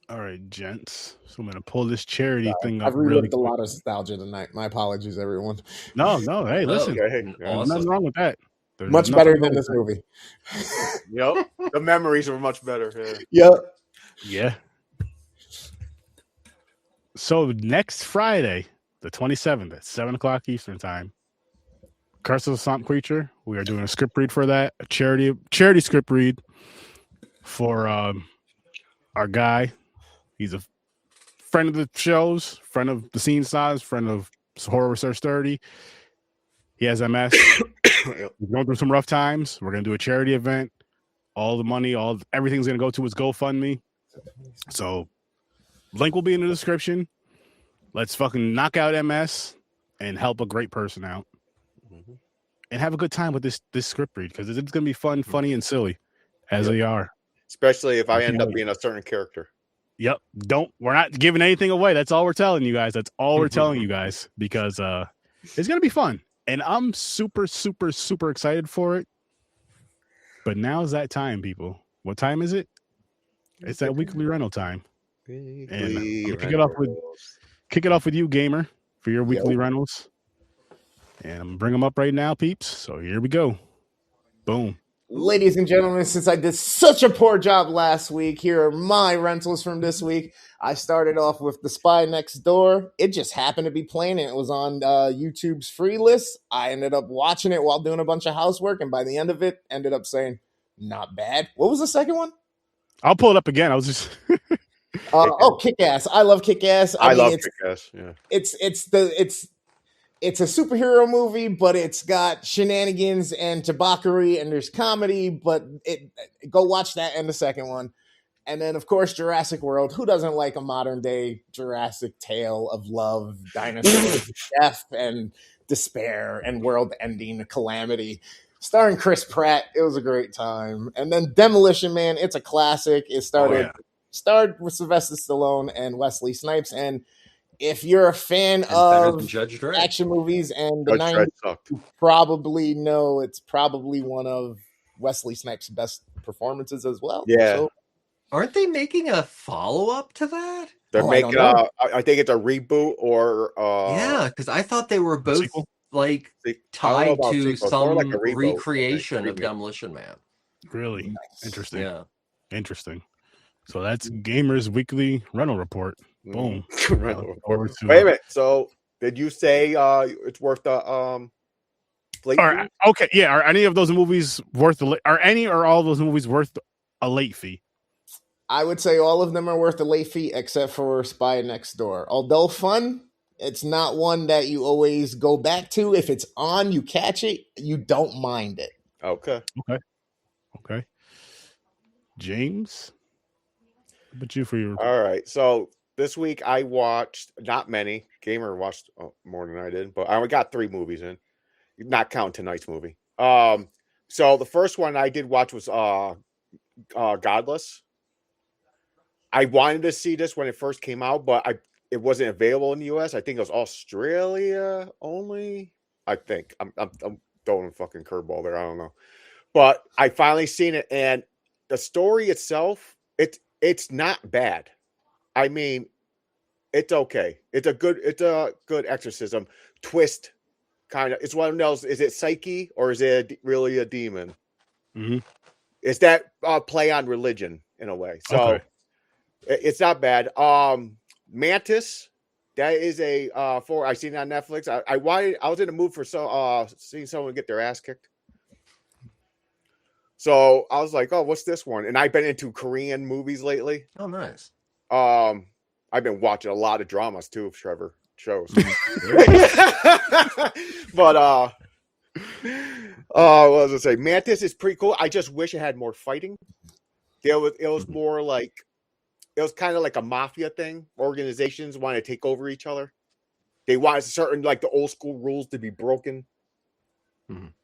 Speaker 1: All right, gents. So I'm gonna pull this charity thing up.
Speaker 2: I've relived a lot of nostalgia tonight. My apologies, everyone.
Speaker 1: No. Hey, listen.
Speaker 3: There's
Speaker 1: nothing wrong with that.
Speaker 2: Much better than this movie.
Speaker 3: Yep. The memories were much better.
Speaker 2: Yep.
Speaker 1: Yeah. So next Friday, the 27th at 7:00 Eastern time, Curse of the Swamp Creature. We are doing a script read for that, a charity script read for our guy. He's a friend of the shows, friend of the Scene Size, friend of Horror Research 30. He has MS. He's going through some rough times. We're gonna do a charity event. All the money, everything's gonna go to his GoFundMe. So link will be in the description. Let's fucking knock out MS and help a great person out, and have a good time with this script read, because it's gonna be fun, funny, and silly as they are.
Speaker 3: Especially if I end up being a certain character.
Speaker 1: Yep. We're not giving anything away. That's all we're telling you guys. That's all we're telling you guys, because it's gonna be fun. And I'm super, super, super excited for it. But now's that time, people. What time is it? It's that weekly rental time. And kick it off with you, gamer, for your weekly rentals. And I'm gonna bring them up right now, peeps. So here we go. Boom.
Speaker 2: Ladies and gentlemen, since I did such a poor job last week, here are my rentals from this week. I started off with The Spy Next Door. It just happened to be playing, and it was on YouTube's free list. I ended up watching it while doing a bunch of housework, and by the end of it, ended up saying, not bad. What was the second one?
Speaker 1: I'll pull it up again. I was just...
Speaker 2: Kick-Ass. I love Kick-Ass.
Speaker 3: I love Kick-Ass, yeah.
Speaker 2: It's a superhero movie, but it's got shenanigans and tabackery, and there's comedy, but go watch that and the second one. And then, of course, Jurassic World. Who doesn't like a modern-day Jurassic tale of love, dinosaurs, death, and despair, and world-ending calamity? Starring Chris Pratt. It was a great time. And then Demolition Man. It's a classic. It starred with Sylvester Stallone and Wesley Snipes. And if you're a fan of action movies and the 90s, you probably know it's probably one of Wesley Snipes' best performances as well.
Speaker 3: Yeah.
Speaker 2: So,
Speaker 4: aren't they making a follow-up to that?
Speaker 3: They're making I think it's a reboot or
Speaker 4: yeah, because I thought they were both like tied to some like recreation of Demolition Man.
Speaker 1: Really? Nice. Interesting.
Speaker 4: Yeah.
Speaker 1: Interesting. So that's Gamer's weekly rental report. Boom.
Speaker 3: Wait a minute. So did you say it's worth the late fee?
Speaker 1: Okay, yeah. Are any of those movies worth all of those movies worth a late fee?
Speaker 2: I would say all of them are worth a late fee except for Spy Next Door. Although fun, it's not one that you always go back to. If it's on, you catch it, you don't mind it.
Speaker 3: Okay.
Speaker 1: Okay. James, what about you for your?
Speaker 3: All right. So this week I watched not many. Gamer watched more than I did, but I only got 3 movies in, not counting tonight's movie. So the first one I did watch was Godless. I wanted to see this when it first came out, but it wasn't available in the US. I think it was Australia only. I think I'm throwing a fucking curveball there. I don't know, but I finally seen it, and the story itself, it's not bad. I mean, it's okay. It's a good exorcism twist. Kind of, it's one of those. Is it psyche or is it really a demon?
Speaker 1: Mm-hmm.
Speaker 3: It's that play on religion in a way. So.
Speaker 1: Okay.
Speaker 3: It's not bad. Mantis, that is a I seen it on Netflix. I was in the mood for seeing someone get their ass kicked. So I was like, oh, what's this one? And I've been into Korean movies lately.
Speaker 4: Oh, nice.
Speaker 3: I've been watching a lot of dramas too, Trevor shows. But what was I say? Mantis is pretty cool. I just wish it had more fighting. It was more like, it was kind of like a mafia thing. Organizations want to take over each other. They want certain, like the old school rules to be broken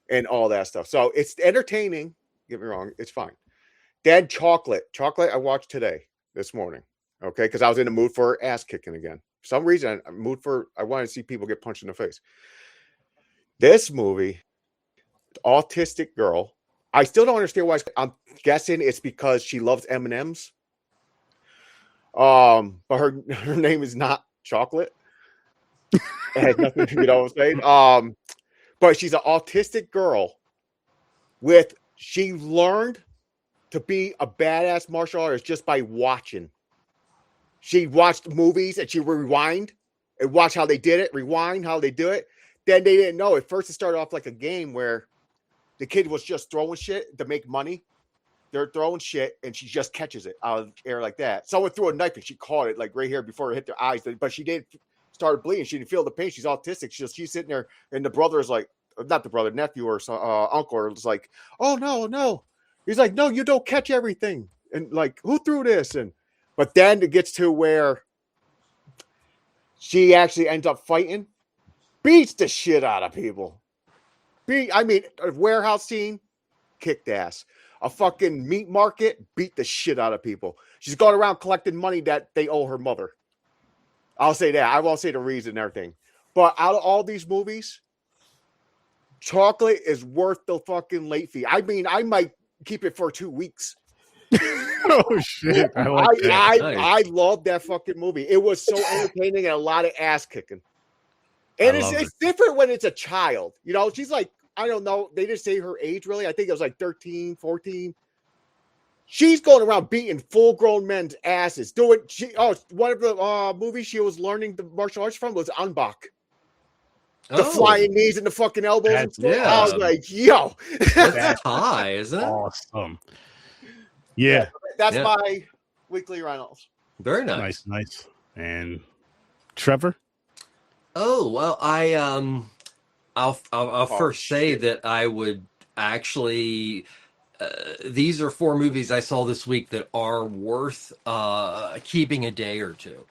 Speaker 3: and all that stuff. So it's entertaining. Get me wrong. It's fine. Then Chocolate I watched this morning. Okay. Because I was in the mood for ass kicking again. For some reason, I want to see people get punched in the face. This movie, autistic girl. I still don't understand why. I'm guessing it's because she loves M&Ms. But her name is not Chocolate. It has nothing to do with what I'm saying. But she's an autistic girl she learned to be a badass martial artist just by watching. She watched movies and she would rewind and watch how they did it, rewind how they do it. Then they didn't know. At first, it started off like a game where the kid was just throwing shit to make money. They're throwing shit, and she just catches it out of the air like that. Someone threw a knife, and she caught it like right here before it hit their eyes. But she didn't start bleeding. She didn't feel the pain. She's autistic. She's sitting there, and the brother is like, not the brother, nephew or uncle is like, oh, no. He's like, no, you don't catch everything. And like, who threw this? But then it gets to where she actually ends up fighting, beats the shit out of people. A warehouse scene, kicked ass. A fucking meat market, beat the shit out of people. She's going around collecting money that they owe her mother. I'll say that. I won't say the reason and everything. But out of all these movies, Chocolate is worth the fucking late fee. I mean, I might keep it for 2 weeks.
Speaker 1: Oh shit!
Speaker 3: I love that fucking movie. It was so entertaining and a lot of ass kicking. And it's different when it's a child. You know, she's like, I don't know. They didn't say her age really. I think it was like 13, 14. She's going around beating full-grown men's asses. One of the movies she was learning the martial arts from was Anbak. The flying knees and the fucking elbows and stuff.
Speaker 4: Yeah.
Speaker 3: I was like, yo.
Speaker 4: That's high, isn't it?
Speaker 1: Awesome. Yeah.
Speaker 3: That's my weekly Reynolds.
Speaker 4: Very nice.
Speaker 1: Nice. And Trevor?
Speaker 4: Oh, well, I'll first say that I would actually these are 4 movies I saw this week that are worth keeping a day or two.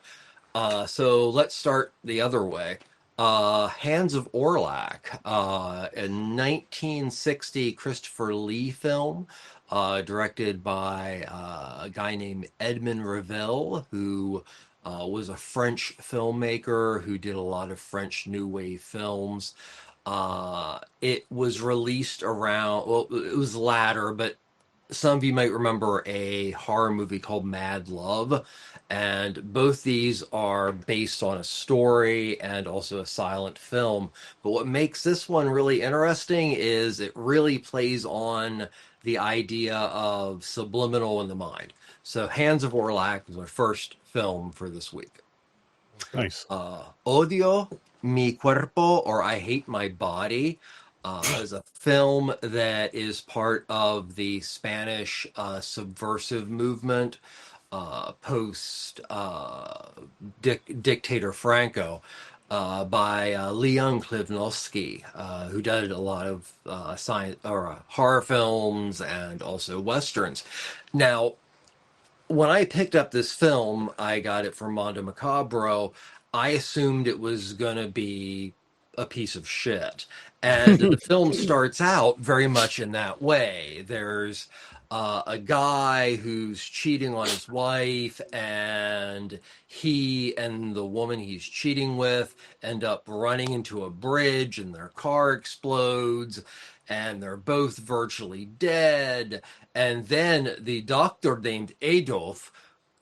Speaker 4: So let's start the other way. Hands of Orlac, a 1960 Christopher Lee film, directed by a guy named Edmond Reville, who was a French filmmaker who did a lot of French New Wave films. It was released around, well, it was latter, but some of you might remember a horror movie called Mad Love. And both these are based on a story and also a silent film. But what makes this one really interesting is it really plays on the idea of subliminal in the mind. So Hands of Orlac was my first film for this week.
Speaker 1: Nice.
Speaker 4: Odio mi cuerpo, or I Hate My Body, is a film that is part of the Spanish subversive movement post dictator Franco. by Leon Klivnovsky, who did a lot of science or horror films and also westerns. Now, when I picked up this film, I got it from Mondo Macabro. I assumed it was going to be a piece of shit. And the film starts out very much in that way. There's a guy who's cheating on his wife, and he and the woman he's cheating with end up running into a bridge, and their car explodes, and they're both virtually dead. And then the doctor named Adolf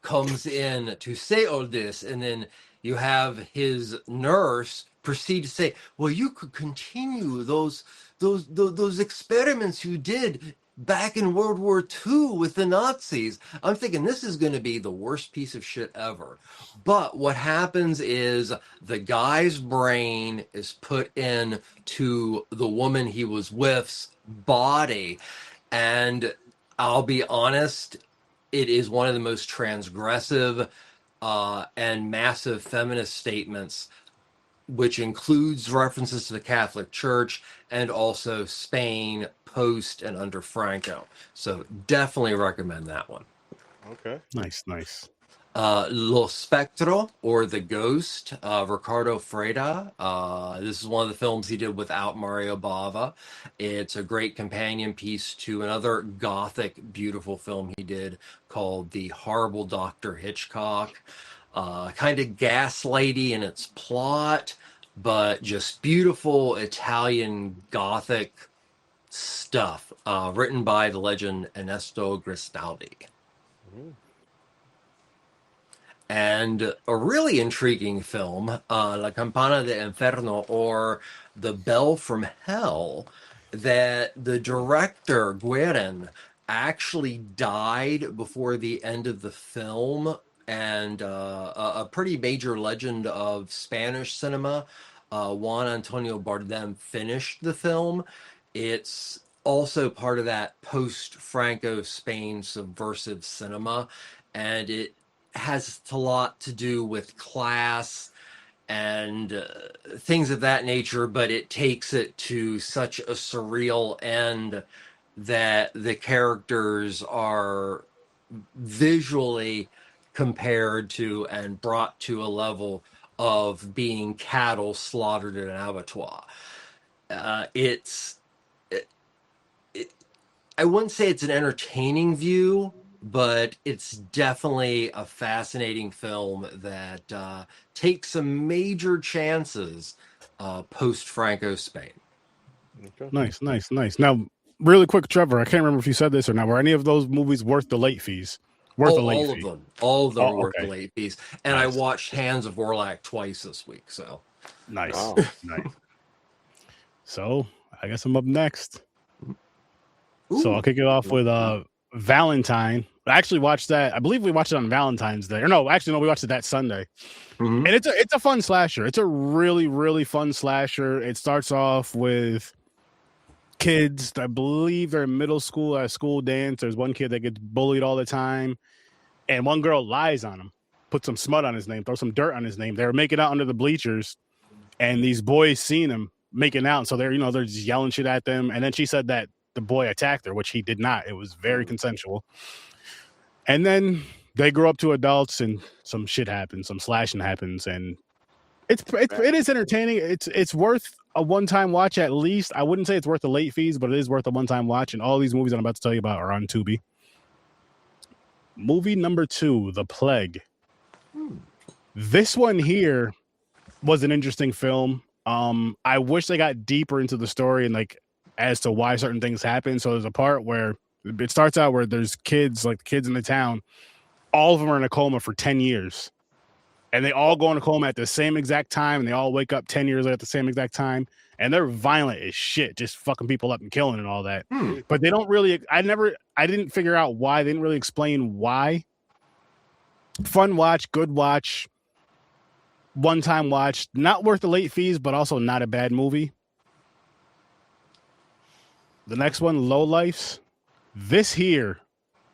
Speaker 4: comes in to say all this, and then you have his nurse proceed to say, "Well, you could continue those experiments you did back in World War II with the Nazis." I'm thinking this is going to be the worst piece of shit ever. But what happens is the guy's brain is put in to the woman he was with's body, and I'll be honest, it is one of the most transgressive and massive feminist statements, which includes references to the Catholic Church and also Spain post and under Franco. So definitely recommend that one.
Speaker 3: Okay.
Speaker 1: Nice.
Speaker 4: Lo Spectro, or The Ghost, Ricardo Freda. This is one of the films he did without Mario Bava. It's a great companion piece to another gothic, beautiful film he did called The Horrible Dr. Hitchcock. Kind of gaslighty in its plot, but just beautiful Italian gothic stuff, written by the legend Ernesto Gristaldi.
Speaker 3: Mm-hmm.
Speaker 4: And a really intriguing film, La Campana de Inferno, or The Bell from Hell, that the director, Guerin, actually died before the end of the film, and a pretty major legend of Spanish cinema, Juan Antonio Bardem, finished the film. It's also part of that post-Franco Spain subversive cinema, and it has a lot to do with class and things of that nature, but it takes it to such a surreal end that the characters are visually compared to and brought to a level of being cattle slaughtered in an abattoir. I wouldn't say it's an entertaining view, but it's definitely a fascinating film that takes some major chances post-Franco Spain.
Speaker 3: Okay.
Speaker 1: Nice. Now, really quick, Trevor, I can't remember if you said this or not. Were any of those movies worth the late fees?
Speaker 4: All of them. All of them are worth
Speaker 1: okay.
Speaker 4: the late fees. And I watched Hands of Warlock twice this week. So
Speaker 1: nice.
Speaker 3: Wow.
Speaker 1: Nice. So I guess I'm up next.
Speaker 4: Ooh.
Speaker 1: So I'll kick it off with Valentine. I actually watched that. I believe we watched it on Valentine's Day. Or no, we watched it that Sunday.
Speaker 4: Mm-hmm.
Speaker 1: And it's a fun slasher. It's a really, really fun slasher. It starts off with kids. I believe they're in middle school at a school dance. There's one kid that gets bullied all the time, and one girl lies on him, put some smut on his name, throw some dirt on his name. They were making out under the bleachers, and these boys seen him making out, so they're just yelling shit at them. And then she said that the boy attacked her, which he did not. It was very consensual. And then they grow up to adults, and some shit happens, some slashing happens, and it is entertaining. It's worth a one-time watch at least. I wouldn't say it's worth the late fees, but it is worth a one-time watch. And all these movies I'm about to tell you about are on Tubi. Movie number 2, The Plague. This one here was an interesting film. I wish they got deeper into the story and as to why certain things happen. So there's a part where it starts out where there's kids, like the kids in the town, all of them are in a coma for 10 years. And they all go into coma at the same exact time, and they all wake up 10 years later at the same exact time. And they're violent as shit, just fucking people up and killing and all that. But they don't really, I didn't figure out why. They didn't really explain why. Fun watch, good watch, one-time watch. Not worth the late fees, but also not a bad movie. The next one, Low Lifes. This here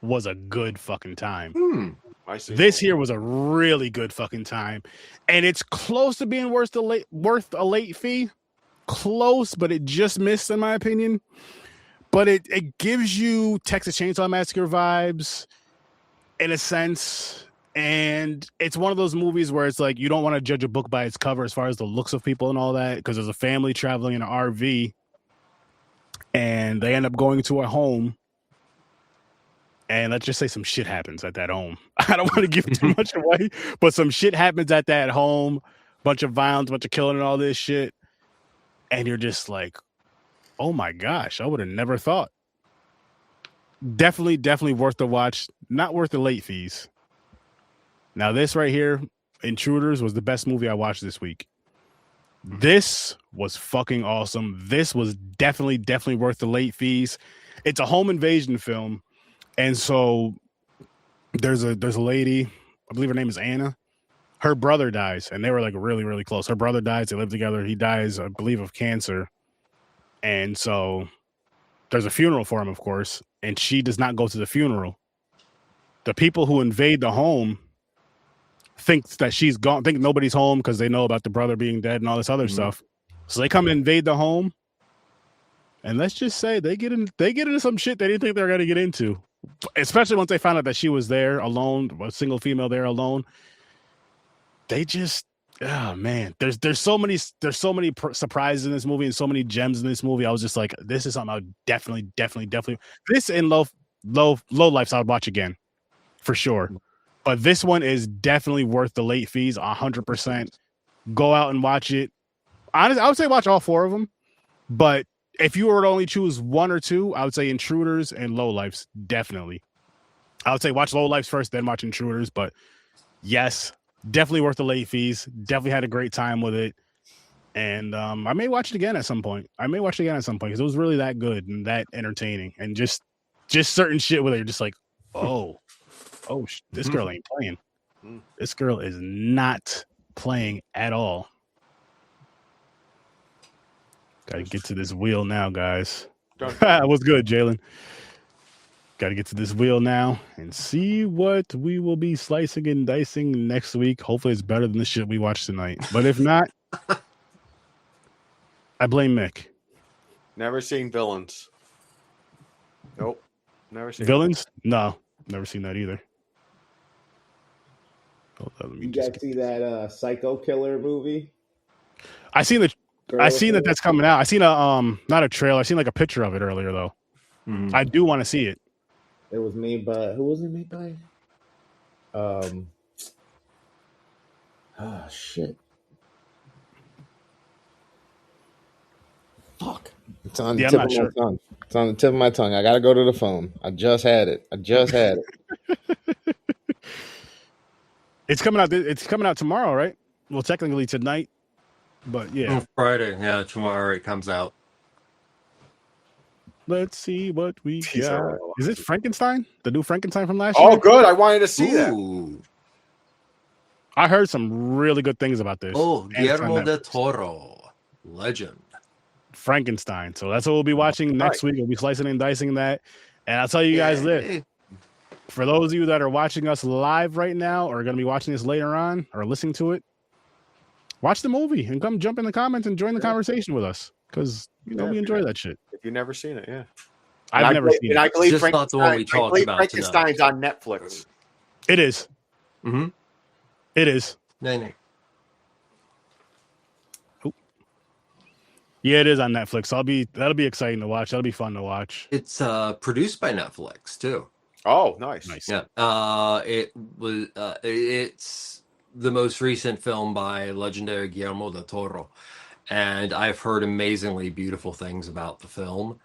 Speaker 1: was a good fucking time.
Speaker 3: I see.
Speaker 1: This here was a really good fucking time, and it's close to being worth a late fee. Close, but it just missed, in my opinion. But it gives you Texas Chainsaw Massacre vibes, in a sense. And it's one of those movies where it's like you don't want to judge a book by its cover as far as the looks of people and all that, because there's a family traveling in an RV, and they end up going to a home. And let's just say some shit happens at that home. I don't want to give too much away, but some shit happens at that home. Bunch of violence, bunch of killing and all this shit. And you're just like, oh my gosh, I would have never thought. Definitely worth the watch. Not worth the late fees. Now this right here, Intruders, was the best movie I watched this week. This was fucking awesome. This was definitely worth the late fees. It's a home invasion film. And so there's a lady, I believe her name is Anna. Her brother dies, and they were like really close. Her brother dies, they live together. He dies, I believe, of cancer. And so there's a funeral for him, of course, and she does not go to the funeral. The people who invade the home think that she's gone, think nobody's home because they know about the brother being dead and all this other stuff. So they come and invade the home, and let's just say they get into some shit they didn't think they were going to get into. Especially once they found out that she was there alone, a single female there alone. They just, oh man, there's so many surprises in this movie and so many gems in this movie. I was just like, this is something I would definitely. This and low lives I would watch again, for sure. But this one is definitely worth the late fees, 100%. Go out and watch it. Honestly, I would say watch all 4 of them. But if you were to only choose 1 or 2, I would say Intruders and Low Lives, definitely. I would say watch Low Lives first, then watch Intruders. But yes, definitely worth the late fees. Definitely had a great time with it. And I may watch it again at some point. Because it was really that good and that entertaining. And just certain shit where you're just like, oh, this girl ain't playing. This girl is not playing at all. Gotta get to this wheel now, guys. What's good, Jalen? Gotta get to this wheel now and see what we will be slicing and dicing next week. Hopefully it's better than the shit we watched tonight. But if not, I blame Mick.
Speaker 3: Never seen Villains. Nope. Never seen
Speaker 1: Villains? No, never seen that either.
Speaker 2: You guys see that Psycho Killer movie?
Speaker 1: I seen that that's coming out. I seen a not a trailer. I seen like a picture of it earlier though. I do want to see it.
Speaker 2: It was made by, who was it made by? Shit. Fuck. It's on the tip of my tongue. It's on the tip of my tongue. I gotta go to the phone. I just had it.
Speaker 1: It's coming out. It's coming out tomorrow, right? Well, technically tonight, but yeah,
Speaker 4: on Friday. Yeah, tomorrow it comes out.
Speaker 1: Let's see what we got. Is it Frankenstein? The new Frankenstein from last year?
Speaker 3: Oh, good. I wanted to see that.
Speaker 1: I heard some really good things about this.
Speaker 4: Oh, Guillermo del Toro, legend.
Speaker 1: Frankenstein. So that's what we'll be watching next week. We'll be slicing and dicing that. And I'll tell you guys this. For those of you that are watching us live right now or are going to be watching this later on or listening to it, watch the movie and come jump in the comments and join the conversation with us because, we enjoy that shit.
Speaker 3: If you've never seen it, yeah.
Speaker 1: I've never seen it.
Speaker 3: And I believe
Speaker 4: just not the one we talked about
Speaker 3: Frankenstein's
Speaker 4: tonight.
Speaker 3: on Netflix.
Speaker 1: It is.
Speaker 4: Mm-hmm.
Speaker 1: It is.
Speaker 4: No.
Speaker 1: Yeah, it is on Netflix. That'll be exciting to watch. That'll be fun to watch.
Speaker 4: It's produced by Netflix too.
Speaker 3: Oh, nice.
Speaker 4: Yeah. It was. It's the most recent film by legendary Guillermo del Toro, and I've heard amazingly beautiful things about the film.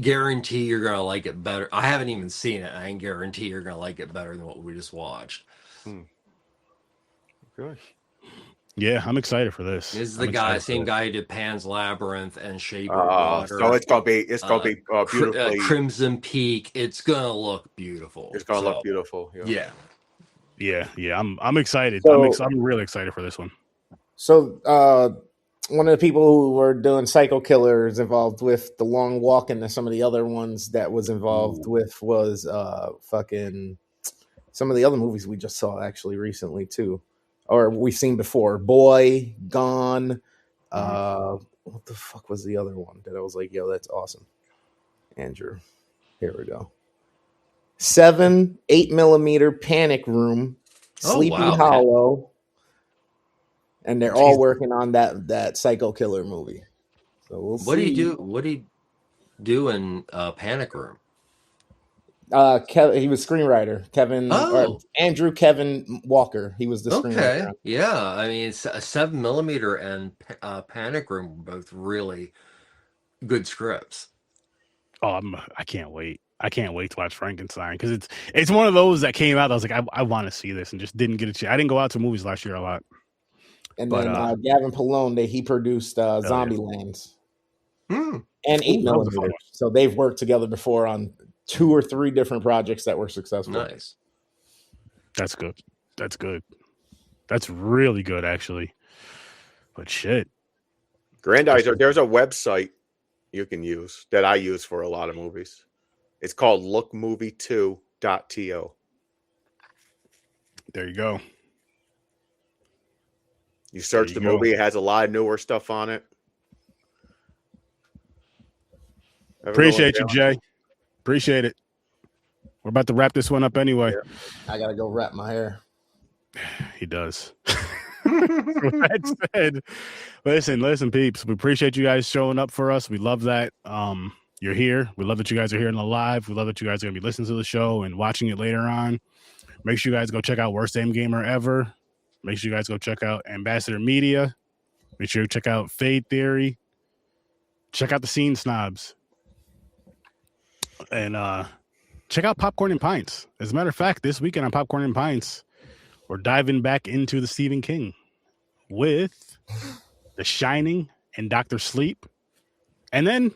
Speaker 4: Guarantee you're gonna like it better. I haven't even seen it. I can guarantee you're gonna like it better than what we just watched.
Speaker 3: Good.
Speaker 1: Yeah, I'm excited for this.
Speaker 4: This is the same guy who did Pan's Labyrinth and Shape of Water.
Speaker 3: So it's gonna be beautifully
Speaker 4: Crimson Peak. It's gonna look beautiful.
Speaker 3: It's gonna look beautiful.
Speaker 1: Yeah. I'm excited.
Speaker 2: So,
Speaker 1: I'm really excited for this one.
Speaker 2: So one of the people who were doing Psycho Killer is involved with The Long Walk, and some of the other ones that was involved with was fucking some of the other movies we just saw actually recently too, or we've seen before. Boy, Gone. What the fuck was the other one that I was like, yo, that's awesome? Andrew, here we go. 7, 8mm, Panic Room, Sleepy Hollow, and they're all working on that Psycho Killer movie. So we'll see.
Speaker 4: What do you do in Panic Room?
Speaker 2: He was screenwriter. Andrew Kevin Walker. He was the screenwriter.
Speaker 4: Yeah, I mean, it's a 7mm and Panic Room were both really good scripts.
Speaker 1: Oh, I can't wait. I can't wait to watch Frankenstein because it's one of those that came out. I was like, I want to see this and just didn't get a chance. I didn't go out to movies last year a lot.
Speaker 2: And then Gavin Polone, he produced Zombieland and 8mm. So they've worked together before on 2 or 3 different projects that were successful.
Speaker 4: Nice.
Speaker 1: That's good. That's good. That's really good, actually. But shit.
Speaker 3: Grandizer, there's a website you can use that I use for a lot of movies. It's called lookmovie2.to.
Speaker 1: There you go.
Speaker 3: You search the movie, it has a lot of newer stuff on it.
Speaker 1: Appreciate you, Jay. Appreciate it. We're about to wrap this one up anyway.
Speaker 2: I gotta go wrap my hair.
Speaker 1: He does. That said, listen, peeps. We appreciate you guys showing up for us. We love that you're here. We love that you guys are here in the live. We love that you guys are gonna be listening to the show and watching it later on. Make sure you guys go check out WorstDamnGamerEvr. Make sure you guys go check out Ambassador Media. Make sure you check out Fade Theory. Check out the Scene Snobs. And check out Popcorn and Pints. As a matter of fact, this weekend on Popcorn and Pints, we're diving back into the Stephen King with The Shining and Dr. Sleep. And then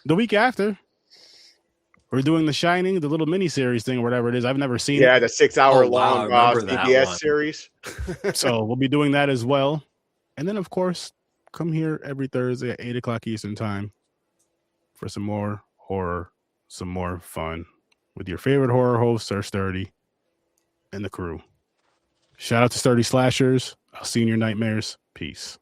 Speaker 1: the week after, we're doing The Shining, the little mini-series thing or whatever it is. I've never seen it.
Speaker 3: Yeah, the 6-hour long CBS series.
Speaker 1: So we'll be doing that as well. And then, of course, come here every Thursday at 8 o'clock Eastern Time for some more horror, some more fun with your favorite horror host, Sir Sturdy, and the crew. Shout out to Sturdy Slashers. I'll see you in your nightmares. Peace.